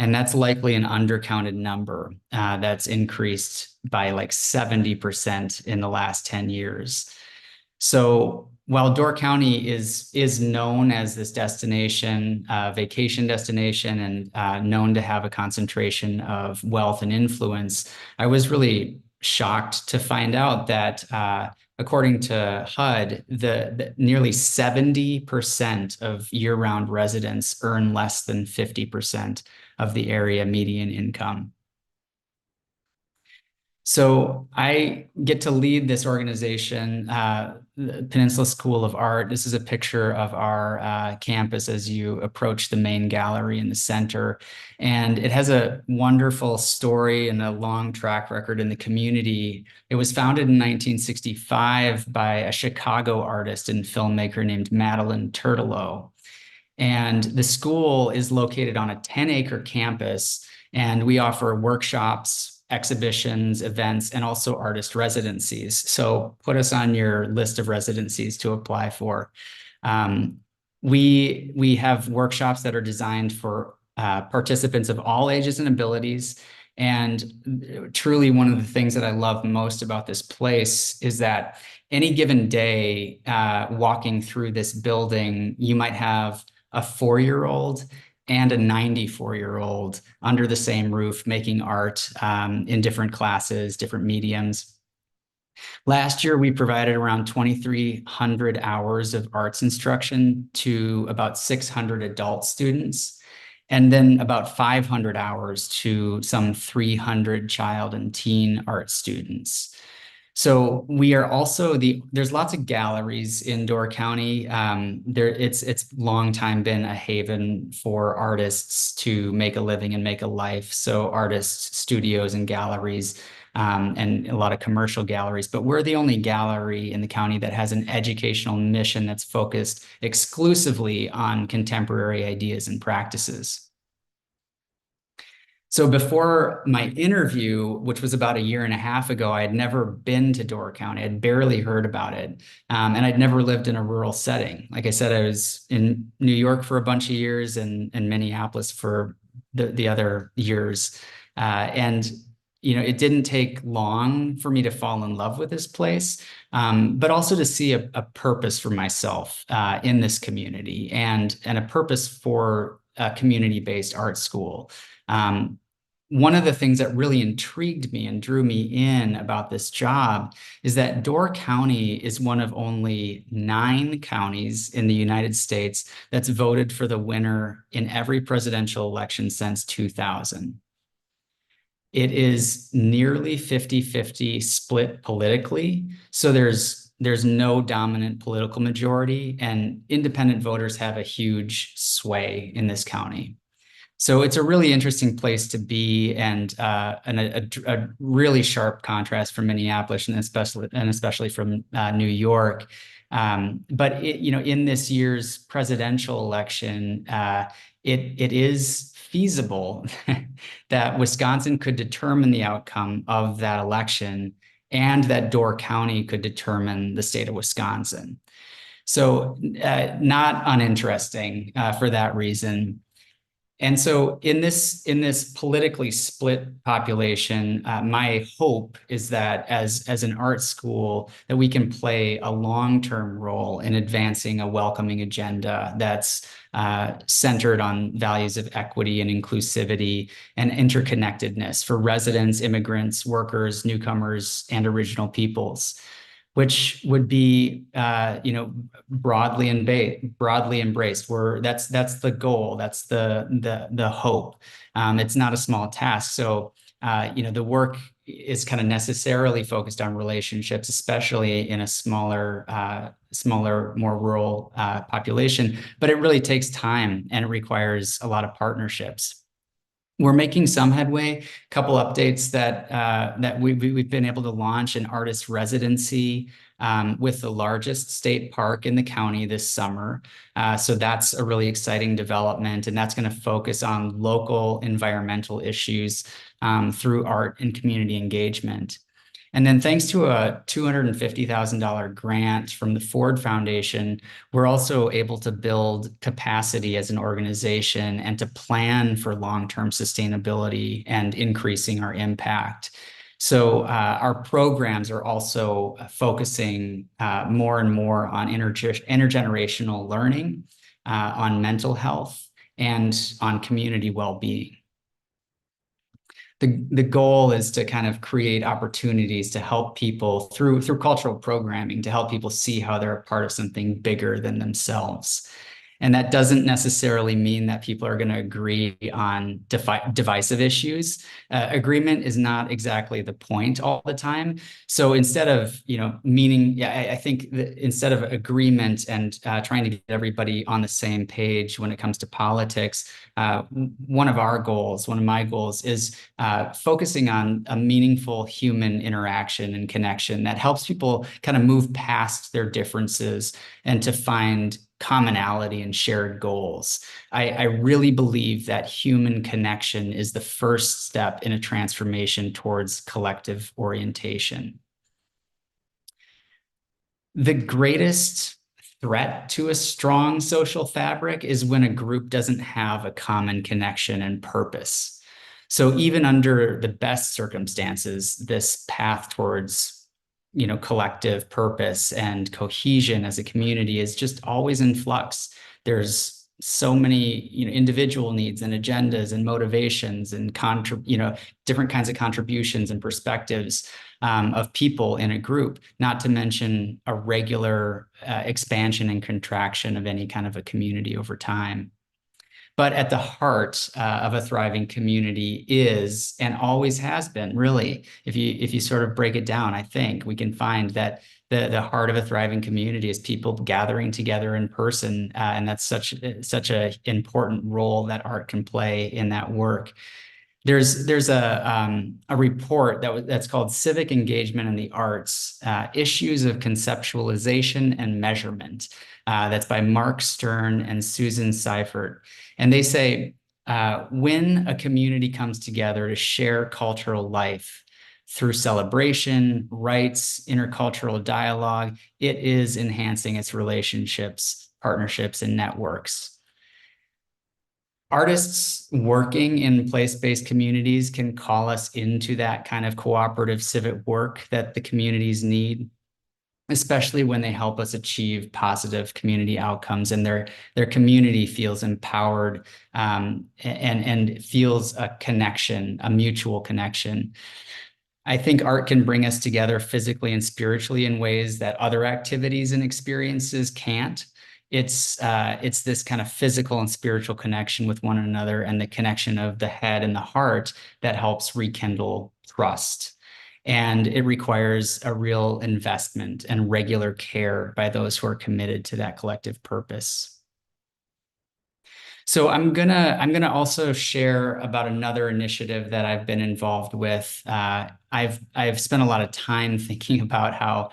And that's likely an undercounted number that's increased by like 70% in the last 10 years. So while Door County is known as this destination, vacation destination, and known to have a concentration of wealth and influence, I was really shocked to find out that according to HUD, the nearly 70% of year-round residents earn less than 50% of the area median income. So I get to lead this organization, the Peninsula School of Art. This is a picture of our campus as you approach the main gallery in the center. And it has a wonderful story and a long track record in the community. It was founded in 1965 by a Chicago artist and filmmaker named Madeline Turtelot. And the school is located on a 10-acre campus, and we offer workshops, exhibitions, events, and also artist residencies. So put us on your list of residencies to apply for. We have workshops that are designed for participants of all ages and abilities. And truly one of the things that I love most about this place is that any given day walking through this building, you might have a 4-year-old and a 94-year-old under the same roof making art in different classes, different mediums. Last year, we provided around 2,300 hours of arts instruction to about 600 adult students, and then about 500 hours to some 300 child and teen art students. So we are also there's lots of galleries in Door County. It's long time been a haven for artists to make a living and make a life. So artists, studios, and galleries, and a lot of commercial galleries. But we're the only gallery in the county that has an educational mission that's focused exclusively on contemporary ideas and practices. So before my interview, which was about 1.5 years ago, I had never been to Door County. I'd barely heard about it. And I'd never lived in a rural setting. Like I said, I was in New York for a bunch of years and Minneapolis for the other years. And it didn't take long for me to fall in love with this place, but also to see a purpose for myself in this community, and a purpose for a community-based art school. One of the things that really intrigued me and drew me in about this job is that Door County is one of only 9 counties in the United States that's voted for the winner in every presidential election since 2000. It is nearly 50-50 split politically. So there's no dominant political majority, and independent voters have a huge sway in this county. So it's a really interesting place to be, and a really sharp contrast from Minneapolis, and especially from New York. But in this year's presidential election, it is feasible that Wisconsin could determine the outcome of that election, and that Door County could determine the state of Wisconsin. So not uninteresting for that reason. And so in this politically split population, my hope is that as an art school, that we can play a long-term role in advancing a welcoming agenda that's centered on values of equity and inclusivity and interconnectedness for residents, immigrants, workers, newcomers, and original peoples, which would be, broadly embraced. That's the goal. That's the hope. It's not a small task. So, the work is kind of necessarily focused on relationships, especially in a smaller, more rural population. But it really takes time, and it requires a lot of partnerships. We're making some headway. A couple updates that we've been able to launch an artist residency with the largest state park in the county this summer. So that's a really exciting development, and that's going to focus on local environmental issues through art and community engagement. And then thanks to a $250,000 grant from the Ford Foundation, we're also able to build capacity as an organization and to plan for long-term sustainability and increasing our impact. So our programs are also focusing more and more on intergenerational learning, on mental health, and on community well-being. The goal is to kind of create opportunities to help people through cultural programming, to help people see how they're a part of something bigger than themselves. And that doesn't necessarily mean that people are going to agree on divisive issues. Agreement is not exactly the point all the time. So instead of, I think that instead of agreement and trying to get everybody on the same page when it comes to politics, one of my goals is focusing on a meaningful human interaction and connection that helps people kind of move past their differences and to find commonality and shared goals. I really believe that human connection is the first step in a transformation towards collective orientation. The greatest threat to a strong social fabric is when a group doesn't have a common connection and purpose. So even under the best circumstances, this path towards collective purpose and cohesion as a community is just always in flux. There's so many, individual needs and agendas and motivations and different kinds of contributions and perspectives of people in a group, not to mention a regular expansion and contraction of any kind of a community over time. But at the heart of a thriving community is, and always has been, really, if you sort of break it down, I think we can find that the heart of a thriving community is people gathering together in person, and that's such an important role that art can play in that work. There's a report that's called Civic Engagement in the Arts, Issues of Conceptualization and Measurement. That's by Mark Stern and Susan Seifert. And they say, when a community comes together to share cultural life through celebration, rites, intercultural dialogue, it is enhancing its relationships, partnerships, and networks. Artists working in place-based communities can call us into that kind of cooperative civic work that the communities need, especially when they help us achieve positive community outcomes and their community feels empowered, and feels a connection, a mutual connection. I think art can bring us together physically and spiritually in ways that other activities and experiences can't. It's this kind of physical and spiritual connection with one another and the connection of the head and the heart that helps rekindle trust. And it requires a real investment and regular care by those who are committed to that collective purpose. So I'm gonna also share about another initiative that I've been involved with. I've spent a lot of time thinking about how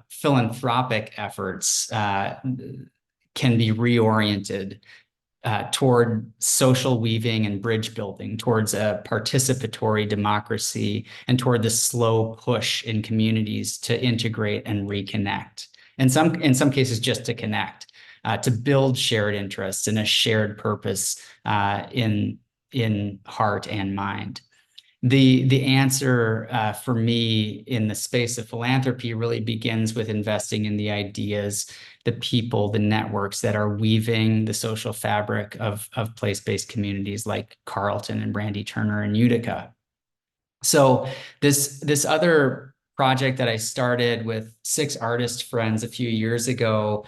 philanthropic efforts can be reoriented toward social weaving and bridge building, towards a participatory democracy, and toward the slow push in communities to integrate and reconnect. In some cases, just to connect. To build shared interests and a shared purpose in heart and mind. The answer for me in the space of philanthropy really begins with investing in the ideas, the people, the networks that are weaving the social fabric of place-based communities like Carleton and Brandy Turner and Utica. So this other project that I started with 6 artist friends a few years ago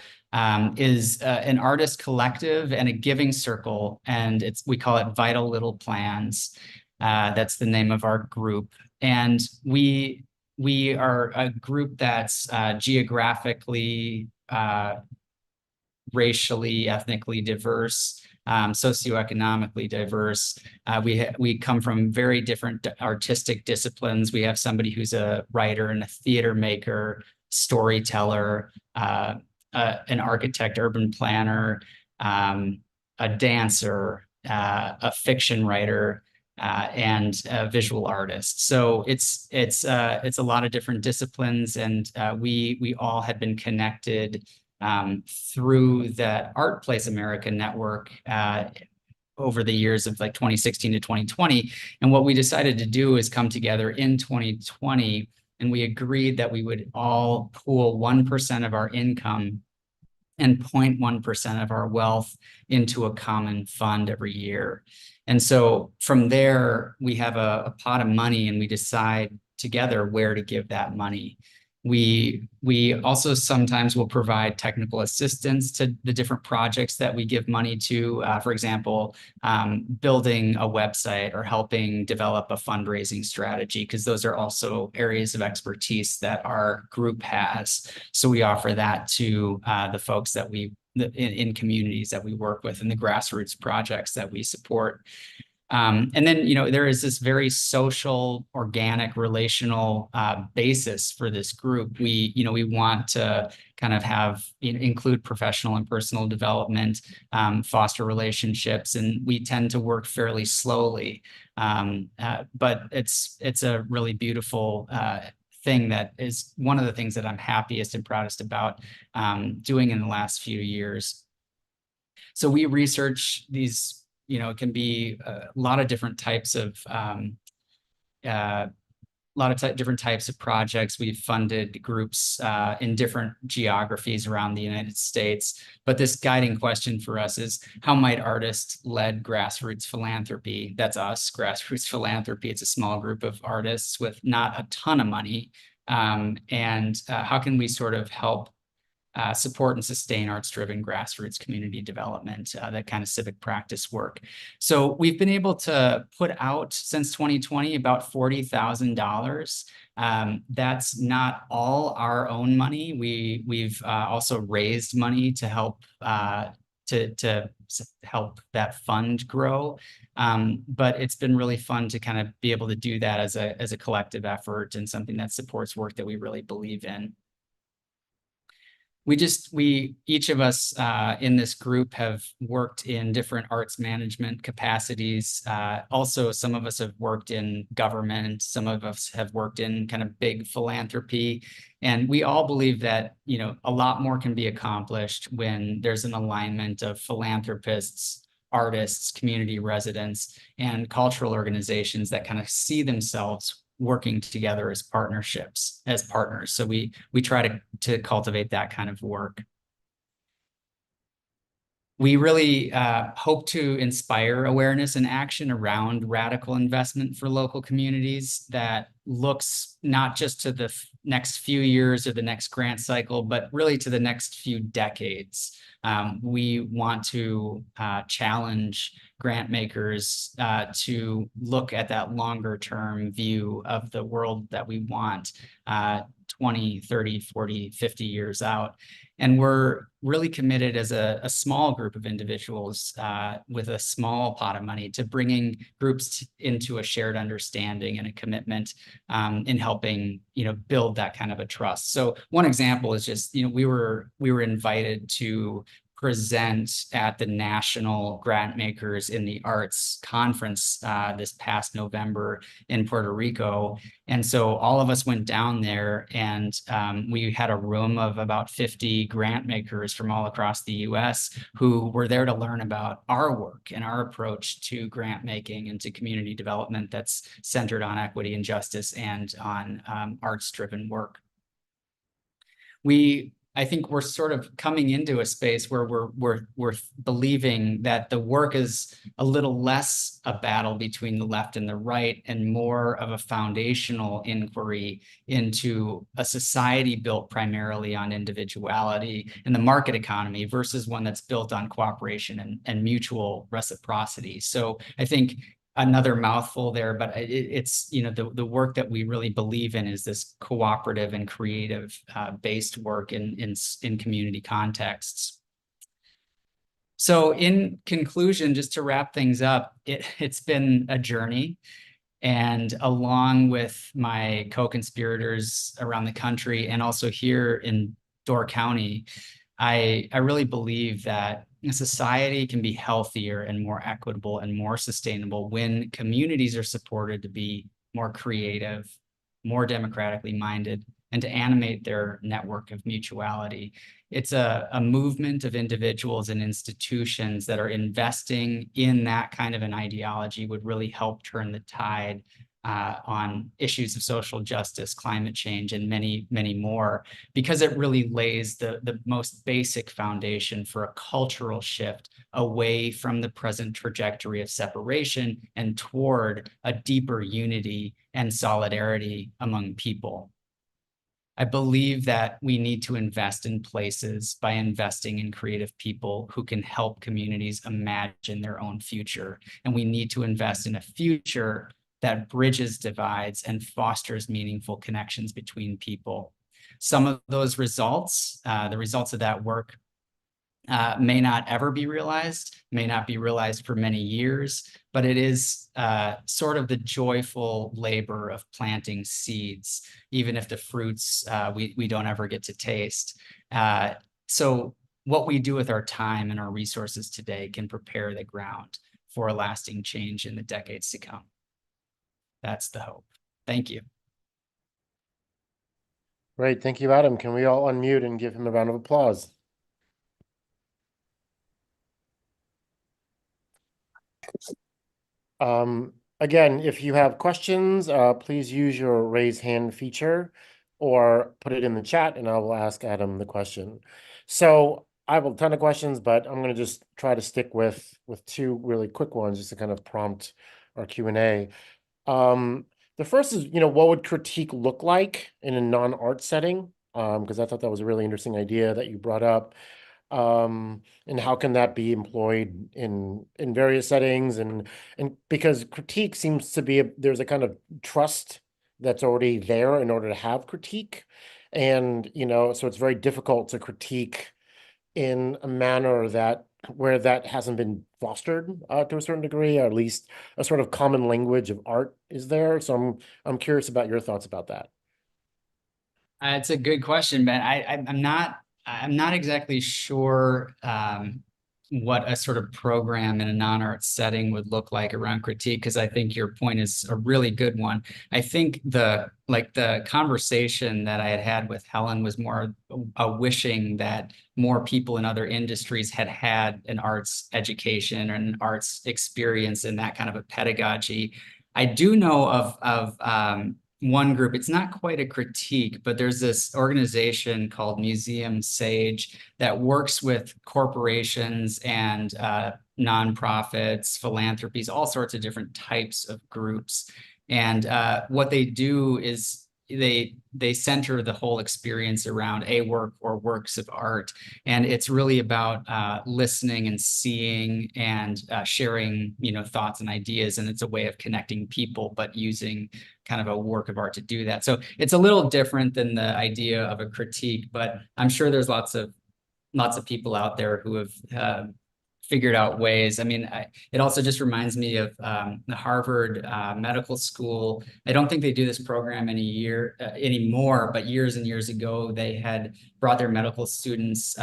is an artist collective and a giving circle, and we call it Vital Little Plans. That's the name of our group, and we are a group that's geographically, racially, ethnically diverse, socioeconomically diverse. We come from very different artistic disciplines. We have somebody who's a writer and a theater maker, storyteller, an architect, urban planner, a dancer, a fiction writer, and a visual artist. So it's a lot of different disciplines, and we all had been connected through that ArtPlace America network over the years of like 2016 to 2020. And what we decided to do is come together in 2020, and we agreed that we would all pool 1% of our income and 0.1% of our wealth into a common fund every year. And so from there, we have a pot of money, and we decide together where to give that money. We also sometimes will provide technical assistance to the different projects that we give money to. For example, building a website or helping develop a fundraising strategy, because those are also areas of expertise that our group has. So we offer that to the folks that in communities that we work with, and the grassroots projects that we support. And then, there is this very social, organic, relational basis for this group. We want to kind of include professional and personal development, foster relationships, and we tend to work fairly slowly. But it's a really beautiful thing that is one of the things that I'm happiest and proudest about doing in the last few years. So we research these. It can be a lot of different types of different types of projects. We've funded groups in different geographies around the United States. But this guiding question for us is, how might artist-led grassroots philanthropy, that's us, grassroots philanthropy, it's a small group of artists with not a ton of money, and how can we sort of help support and sustain arts-driven grassroots community development, that kind of civic practice work. So we've been able to put out, since 2020, about $40,000. That's not all our own money. We've also raised money to help to help that fund grow. But it's been really fun to kind of be able to do that as a collective effort, and something that supports work that we really believe in. Each of us in this group have worked in different arts management capacities. Also, some of us have worked in government. Some of us have worked in kind of big philanthropy. And we all believe that, a lot more can be accomplished when there's an alignment of philanthropists, artists, community residents, and cultural organizations that kind of see themselves working together as partnerships, as partners. So we try to cultivate that kind of work. We really hope to inspire awareness and action around radical investment for local communities that looks not just to the next few years or the next grant cycle, but really to the next few decades. We want to challenge grant makers to look at that longer term view of the world that we want 20, 30, 40, 50 years out. And we're really committed as a small group of individuals with a small pot of money to bringing groups into a shared understanding and a commitment in helping, build that kind of a trust. So one example is just, we were invited to present at the National Grant Makers in the Arts Conference this past November in Puerto Rico. And so all of us went down there, and we had a room of about 50 grant makers from all across the US who were there to learn about our work and our approach to grant making and to community development that's centered on equity and justice and on arts-driven work. I think we're sort of coming into a space where we're believing that the work is a little less a battle between the left and the right, and more of a foundational inquiry into a society built primarily on individuality and the market economy versus one that's built on cooperation and mutual reciprocity. So I think another mouthful there, but it's the work that we really believe in is this cooperative and creative based work in community contexts. So in conclusion, just to wrap things up, it's been a journey, and along with my co-conspirators around the country and also here in Door County, I really believe that a society can be healthier and more equitable and more sustainable when communities are supported to be more creative, more democratically minded, and to animate their network of mutuality. It's a movement of individuals and institutions that are investing in that kind of an ideology would really help turn the tide on issues of social justice, climate change, and many, many more, because it really lays the most basic foundation for a cultural shift away from the present trajectory of separation and toward a deeper unity and solidarity among people. I believe that we need to invest in places by investing in creative people who can help communities imagine their own future. And we need to invest in a future that bridges divides and fosters meaningful connections between people. Some of those results, the results of that work, may not ever be realized, may not be realized for many years, but it is sort of the joyful labor of planting seeds, even if the fruits we don't ever get to taste. So what we do with our time and our resources today can prepare the ground for a lasting change in the decades to come. That's the hope. Thank you. Great. Thank you, Adam. Can we all unmute and give him a round of applause? Again, if you have questions, please use your raise hand feature or put it in the chat and I will ask Adam the question. So I have a ton of questions, but I'm going to just try to stick with two really quick ones just to kind of prompt our Q&A. The first is, what would critique look like in a non-art setting? Because I thought that was a really interesting idea that you brought up. And how can that be employed in various settings? And because critique seems to be, there's a kind of trust that's already there in order to have critique. And, so it's very difficult to critique in a manner where that hasn't been fostered to a certain degree, or at least a sort of common language of art is there. So I'm curious about your thoughts about that. It's a good question, Ben. I'm not exactly sure what a sort of program in a non-art setting would look like around critique, because I think your point is a really good one. I think the conversation that I had with Helen was more a wishing that more people in other industries had an arts education or an arts experience and that kind of a pedagogy. I do know of one group. It's not quite a critique, but there's this organization called Museum Sage that works with corporations and nonprofits, philanthropies, all sorts of different types of groups. And what they do is they center the whole experience around a work or works of art. And it's really about listening and seeing and sharing, thoughts and ideas. And it's a way of connecting people, but using kind of a work of art to do that. So it's a little different than the idea of a critique, but I'm sure there's lots of people out there who have figured out ways. I mean, it also just reminds me of the Harvard Medical School. I don't think they do this program anymore, but years and years ago, they had brought their medical students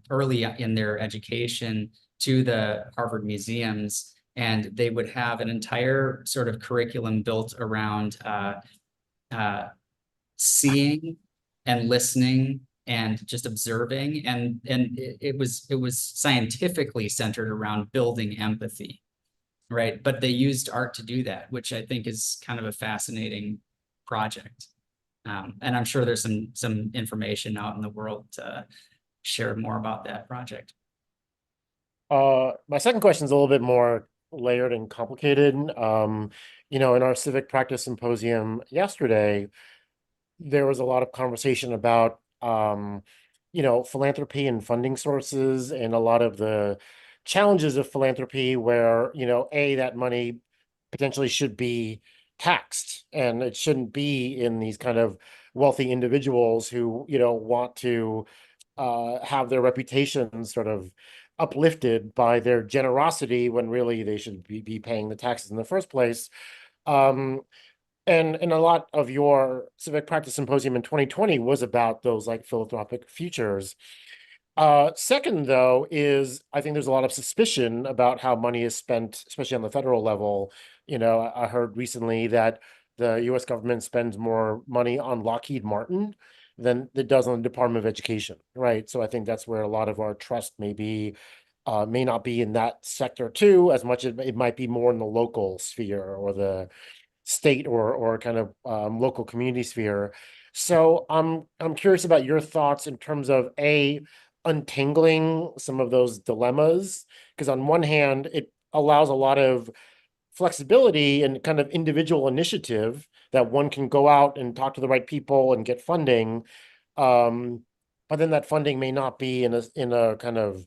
early in their education to the Harvard museums, and they would have an entire sort of curriculum built around seeing and listening and just observing, and it was scientifically centered around building empathy, right? But they used art to do that, which I think is kind of a fascinating project. And I'm sure there's some information out in the world to share more about that project. My second question is a little bit more layered and complicated. In our civic practice symposium yesterday, there was a lot of conversation about philanthropy and funding sources and a lot of the challenges of philanthropy where, that money potentially should be taxed, and it shouldn't be in these kind of wealthy individuals who, want to have their reputations sort of uplifted by their generosity when really they should be paying the taxes in the first place. And a lot of your civic practice symposium in 2020 was about those like philanthropic futures. Second, though, is I think there's a lot of suspicion about how money is spent, especially on the federal level. I heard recently that the US government spends more money on Lockheed Martin than it does on the Department of Education, right? So I think that's where a lot of our trust may not be in that sector too, as much as it might be more in the local sphere or the state or kind of local community sphere. So I'm curious about your thoughts in terms of untangling some of those dilemmas, because on one hand, it allows a lot of flexibility and kind of individual initiative that one can go out and talk to the right people and get funding. But then that funding may not be in a kind of,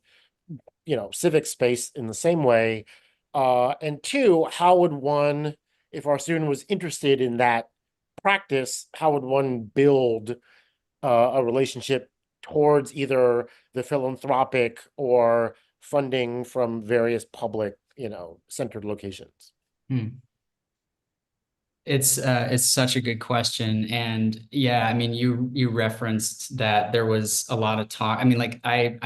civic space in the same way. And two, how would one, if our student was interested in that practice, how would one build a relationship towards either the philanthropic or funding from various public, centered locations? It's such a good question. And yeah, I mean, you referenced that there was a lot of talk. I mean, like I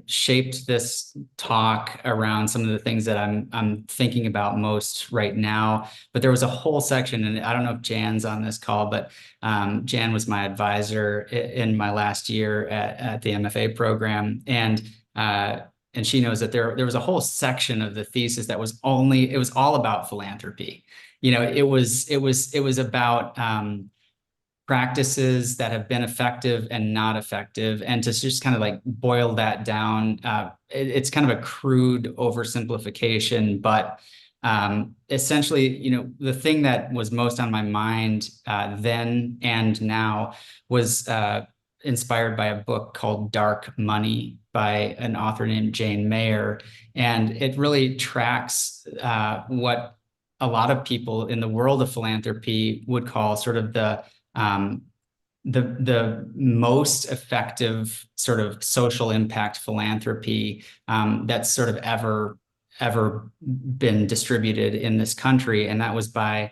shaped this talk around some of the things that I'm thinking about most right now. But there was a whole section, and I don't know if Jan's on this call, but Jan was my advisor in my last year at the MFA program, and she knows that there was a whole section of the thesis that was all about philanthropy. It was about practices that have been effective and not effective, and to just kind of like boil that down. It's kind of a crude oversimplification, but essentially, the thing that was most on my mind then and now was inspired by a book called Dark Money by an author named Jane Mayer. And it really tracks what a lot of people in the world of philanthropy would call sort of the most effective sort of social impact philanthropy that's sort of ever been distributed in this country. And that was by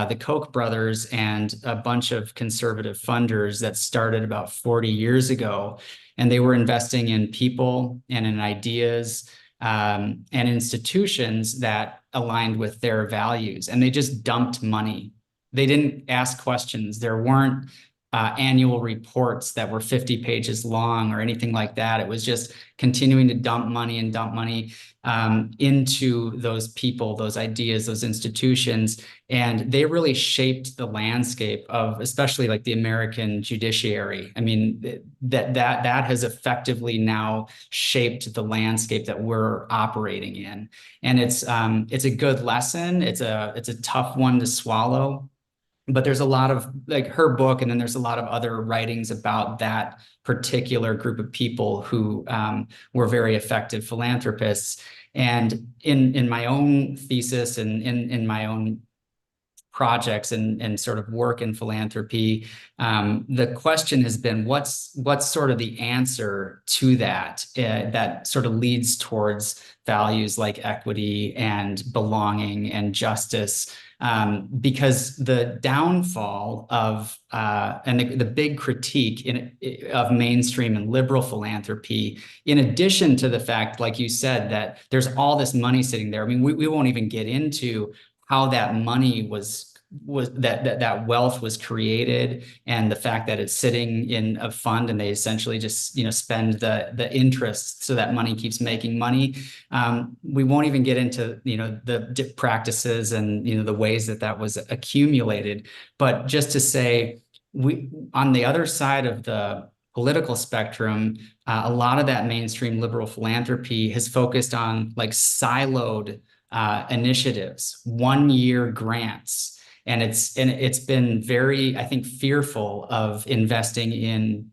the Koch brothers and a bunch of conservative funders that started about 40 years ago. And they were investing in people and in ideas and institutions that aligned with their values. And they just dumped money. They didn't ask questions. There weren't annual reports that were 50 pages long or anything like that. It was just continuing to dump money into those people, those ideas, those institutions. And they really shaped the landscape of, especially like the American judiciary. I mean, that has effectively now shaped the landscape that we're operating in. And it's a good lesson. It's a tough one to swallow. But there's a lot of like her book, and then there's a lot of other writings about that particular group of people who were very effective philanthropists. And in my own thesis and in my own projects and sort of work in philanthropy, the question has been, what's sort of the answer to that that sort of leads towards values like equity and belonging and justice. Because the downfall of and the big critique of mainstream and liberal philanthropy, in addition to the fact, like you said, that there's all this money sitting there. I mean, we won't even get into how that money that wealth was created, and the fact that it's sitting in a fund and they essentially just spend the interest so that money keeps making money. We won't even get into the practices and the ways that was accumulated. But just to say, we on the other side of the political spectrum, a lot of that mainstream liberal philanthropy has focused on like siloed initiatives, 1-year grants. And it's been very, I think, fearful of investing in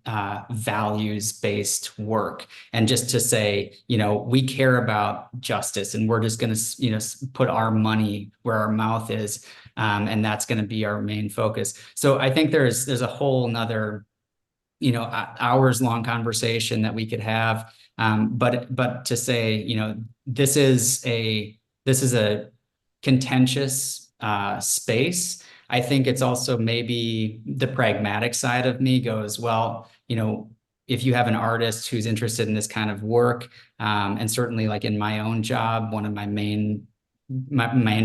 values-based work. And just to say, we care about justice, and we're just going to, put our money where our mouth is, and that's going to be our main focus. So I think there's a whole nother, hours-long conversation that we could have. But to say, this is a contentious space. I think it's also maybe the pragmatic side of me goes, well, if you have an artist who's interested in this kind of work, and certainly like in my own job, one of my main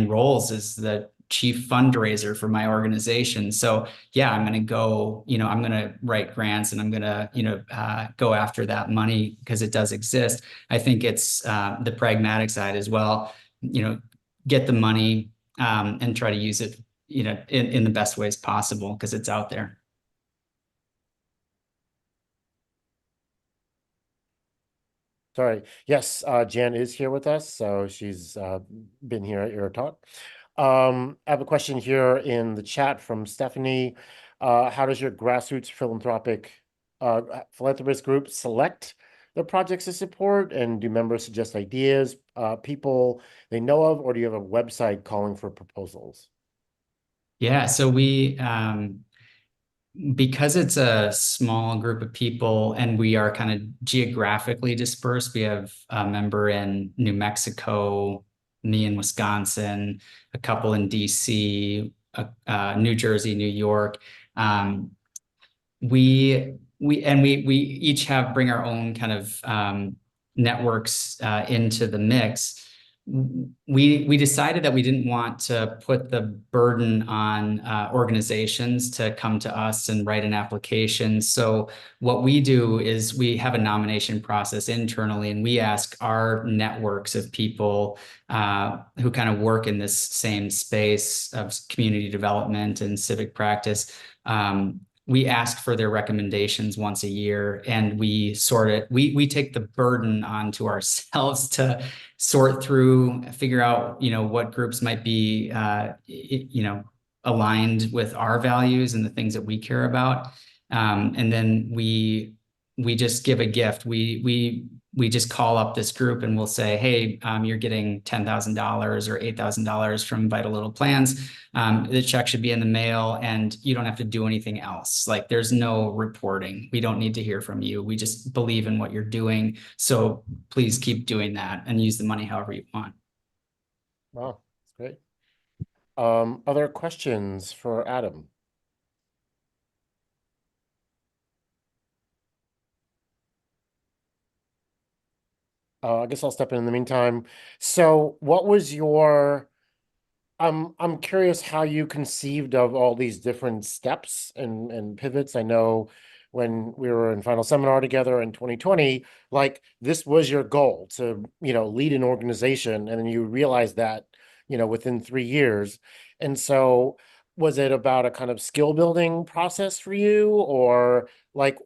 roles is the chief fundraiser for my organization. So yeah, I'm going to go, I'm going to write grants, and I'm going to, go after that money because it does exist. I think it's the pragmatic side as well, get the money, and try to use it, in the best ways possible because it's out there. Sorry. Yes, Jan is here with us, so she's been here at your talk. I have a question here in the chat from Stephanie. How does your grassroots philanthropist group select the projects to support? And do members suggest ideas, people they know of, or do you have a website calling for proposals? Yeah, so we, because it's a small group of people and we are kind of geographically dispersed, we have a member in New Mexico, me in Wisconsin, a couple in DC, New Jersey, New York. We each bring our own kind of networks into the mix. We decided that we didn't want to put the burden on organizations to come to us and write an application. So what we do is we have a nomination process internally, and we ask our networks of people who kind of work in this same space of community development and civic practice. We ask for their recommendations once a year, and we sort it. We take the burden onto ourselves to sort through, figure out, what groups might be, aligned with our values and the things that we care about. And then we just give a gift. We just call up this group and we'll say, hey, you're getting $10,000 or $8,000 from Vital Little Plans. The check should be in the mail, and you don't have to do anything else. Like, there's no reporting. We don't need to hear from you. We just believe in what you're doing. So please keep doing that and use the money however you want. Wow, that's great. Other questions for Adam? I guess I'll step in the meantime. So what was your I'm curious how you conceived of all these different steps and pivots. I know when we were in final seminar together in 2020, like this was your goal to, lead an organization, and then you realized that, within 3 years. And so was it about a kind of skill building process for you, or like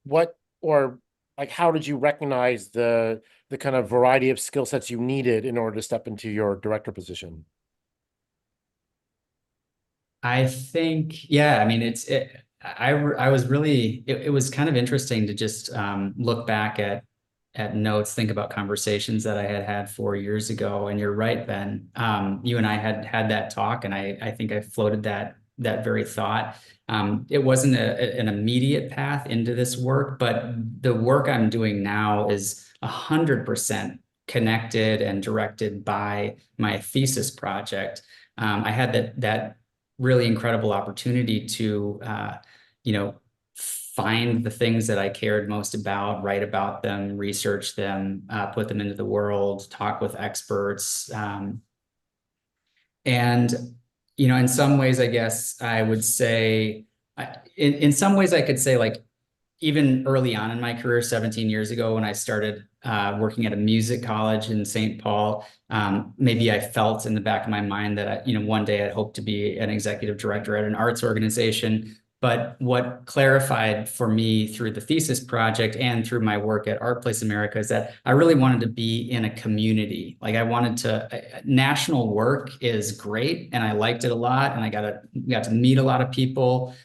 what, or like how did you recognize the kind of variety of skill sets you needed in order to step into your director position? I think, yeah, I mean, I was really, it was kind of interesting to just look back at notes, think about conversations that I had had 4 years ago. And you're right, Ben. You and I had that talk, and I think I floated that very thought. It wasn't an immediate path into this work, but the work I'm doing now is 100% connected and directed by my thesis project. I had that really incredible opportunity to, find the things that I cared most about, write about them, research them, put them into the world, talk with experts. And, in some ways, I guess I would say, in some ways I could say, like, even early on in my career, 17 years ago, when I started working at a music college in St. Paul, maybe I felt in the back of my mind that one day I'd hope to be an executive director at an arts organization. But what clarified for me through the thesis project and through my work at ArtPlace America is that I really wanted to be in a community. Like I wanted to, national work is great, and I liked it a lot, and I got to meet a lot of people.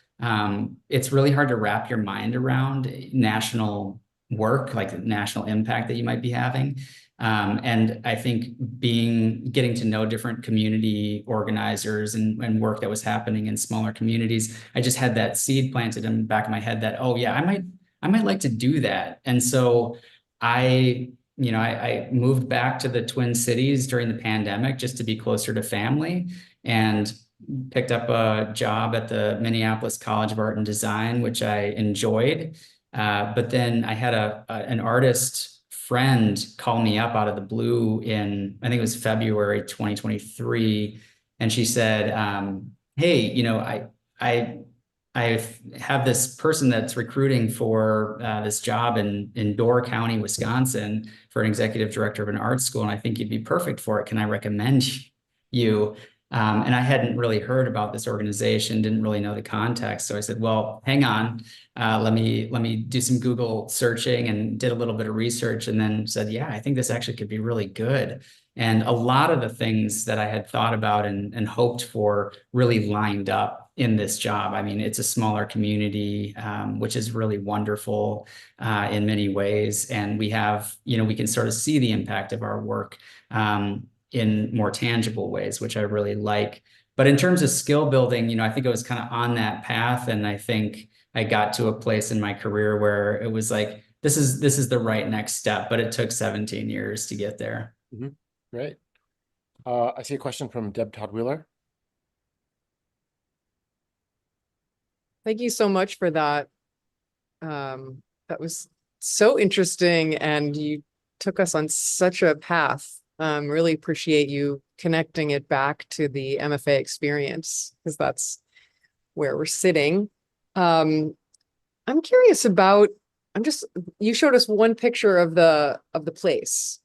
It's really hard to wrap your mind around national work, like the national impact that you might be having. And I think getting to know different community organizers and work that was happening in smaller communities, I just had that seed planted in the back of my head that, oh yeah, I might like to do that. And so I moved back to the Twin Cities during the pandemic just to be closer to family, and picked up a job at the Minneapolis College of Art and Design, which I enjoyed. But then I had an artist friend call me up out of the blue in, I think it was February 2023. And she said, hey, I have this person that's recruiting for this job in Door County, Wisconsin, for an executive director of an art school, and I think you'd be perfect for it. Can I recommend you? And I hadn't really heard about this organization, didn't really know the context. So I said, well, hang on, let me do some Google searching, and did a little bit of research, and then said, yeah, I think this actually could be really good. And a lot of the things that I had thought about and hoped for really lined up in this job. I mean, it's a smaller community, which is really wonderful in many ways. And we can sort of see the impact of our work in more tangible ways, which I really like. But in terms of skill building, I think I was kind of on that path, and I think I got to a place in my career where it was like, this is the right next step, but it took 17 years to get there. Mm-hmm. Great. I see a question from Deb Todd Wheeler. Thank you so much for that. That was so interesting, and you took us on such a path. Really appreciate you connecting it back to the MFA experience, because that's where we're sitting. I'm curious about, you showed us one picture of the place,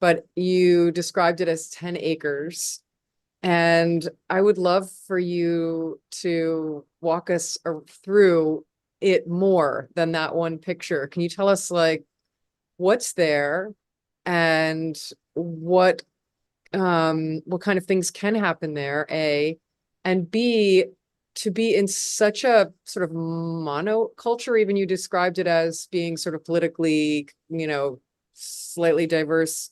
but you described it as 10 acres. And I would love for you to walk us through it more than that one picture. Can you tell us, like, what's there, and what kind of things can happen there, A, and B, to be in such a sort of monoculture, even you described it as being sort of politically, slightly diverse.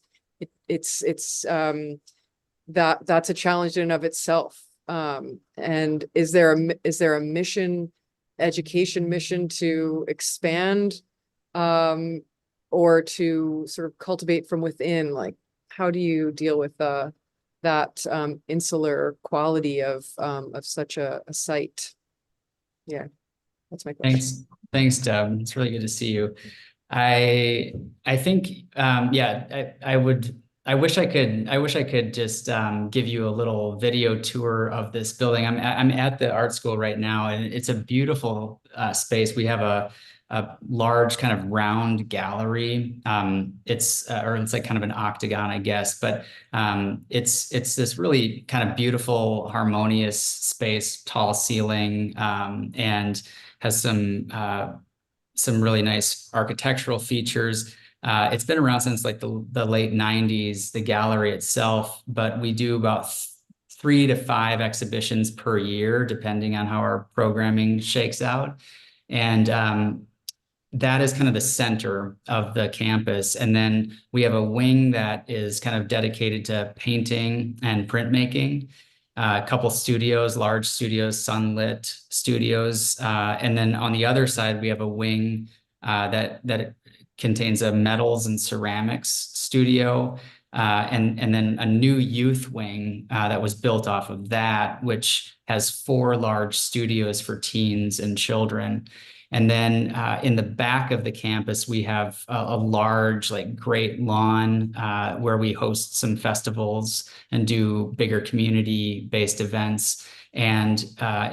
It's that's a challenge in and of itself. And is there a mission, education mission, to expand, or to sort of cultivate from within? Like, how do you deal with that insular quality of such a site. Yeah, that's my question. Thanks, Deb. It's really good to see you. I think yeah, I wish I could just give you a little video tour of this building. I'm at the art school right now, and it's a beautiful space. We have a large kind of round gallery. It's like kind of an octagon, I guess, but it's this really kind of beautiful, harmonious space, tall ceiling, and has some really nice architectural features. It's been around since like the late 90s, the gallery itself, but we do about 3 to 5 exhibitions per year, depending on how our programming shakes out. And that is kind of the center of the campus. And then we have a wing that is kind of dedicated to painting and printmaking. A couple studios, large studios, sunlit studios. And then on the other side, we have a wing that contains a metals and ceramics studio. And then a new youth wing that was built off of that, which has 4 large studios for teens and children. And then in the back of the campus, we have a large, like, great lawn where we host some festivals and do bigger community-based events. And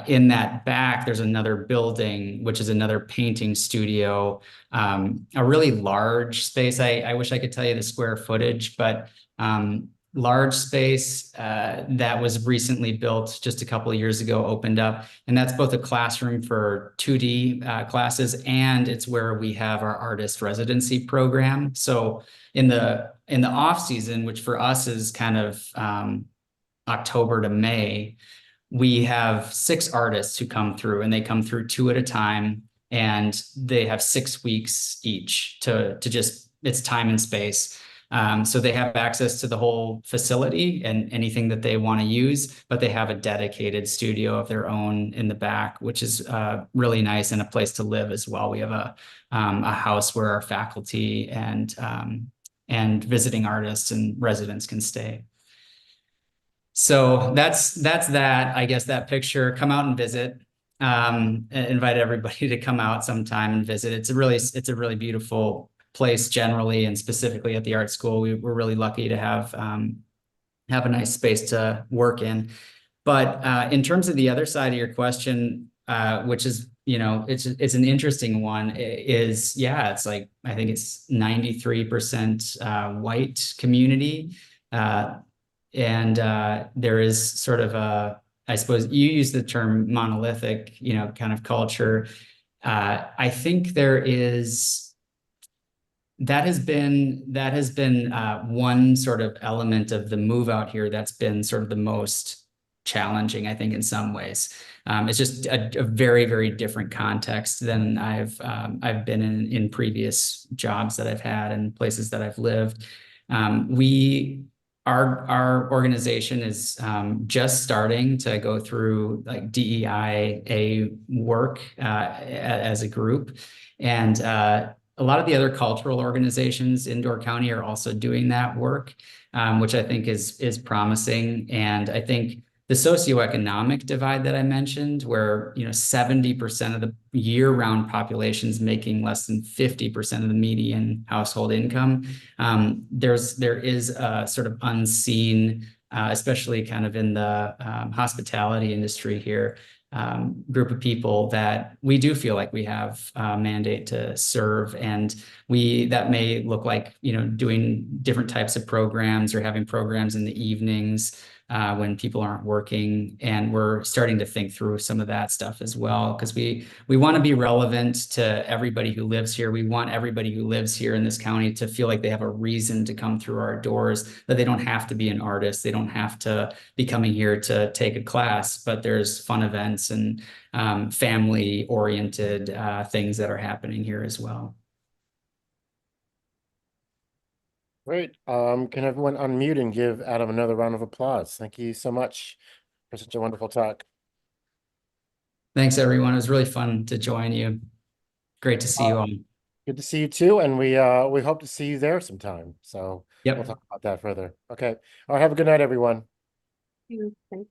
in that back, there's another building, which is another painting studio, a really large space. I wish I could tell you the square footage, but large space that was recently built just a couple of years ago, opened up, and that's both a classroom for 2D classes, and it's where we have our artist residency program. So in the off season, which for us is kind of October to May, we have 6 artists who come through, and they come through 2 at a time, and they have 6 weeks each to just, it's time and space. So they have access to the whole facility and anything that they want to use, but they have a dedicated studio of their own in the back, which is really nice, and a place to live as well. We have a house where our faculty and visiting artists and residents can stay. So that's that, I guess, that picture. Come out and visit. Invite everybody to come out sometime and visit. It's a really beautiful place generally, and specifically at the art school. We're really lucky to have a nice space to work in. But in terms of the other side of your question, which is, you know, it's an interesting one, is, yeah, it's like, I think it's 93% white community. And there is sort of a, I suppose you use the term monolithic, you know, kind of culture. I think there is, that has been one sort of element of the move out here that's been sort of the most challenging, I think, in some ways. It's just a very, very different context than I've been in previous jobs that I've had and places that I've lived. Our organization is just starting to go through like DEI work as a group, and a lot of the other cultural organizations in Door County are also doing that work, which I think is promising. And I think the socioeconomic divide that I mentioned, where, you know, 70% of the year-round population is making less than 50% of the median household income, there is a sort of unseen, especially kind of in the hospitality industry here, group of people that we do feel like we have a mandate to serve. And that may look like, you know, doing different types of programs or having programs in the evenings when people aren't working. And we're starting to think through some of that stuff as well, because we want to be relevant to everybody who lives here. We want everybody who lives here in this county to feel like they have a reason to come through our doors, that they don't have to be an artist. They don't have to be coming here to take a class, but there's fun events and family-oriented things that are happening here as well. Great. Can everyone unmute and give Adam another round of applause? Thank you so much for such a wonderful talk. Thanks, everyone. It was really fun to join you. Great to see you all. Good to see you too, and we hope to see you there sometime. So Yep. we'll talk about that further. Okay. All right. Have a good night, everyone. you. Thank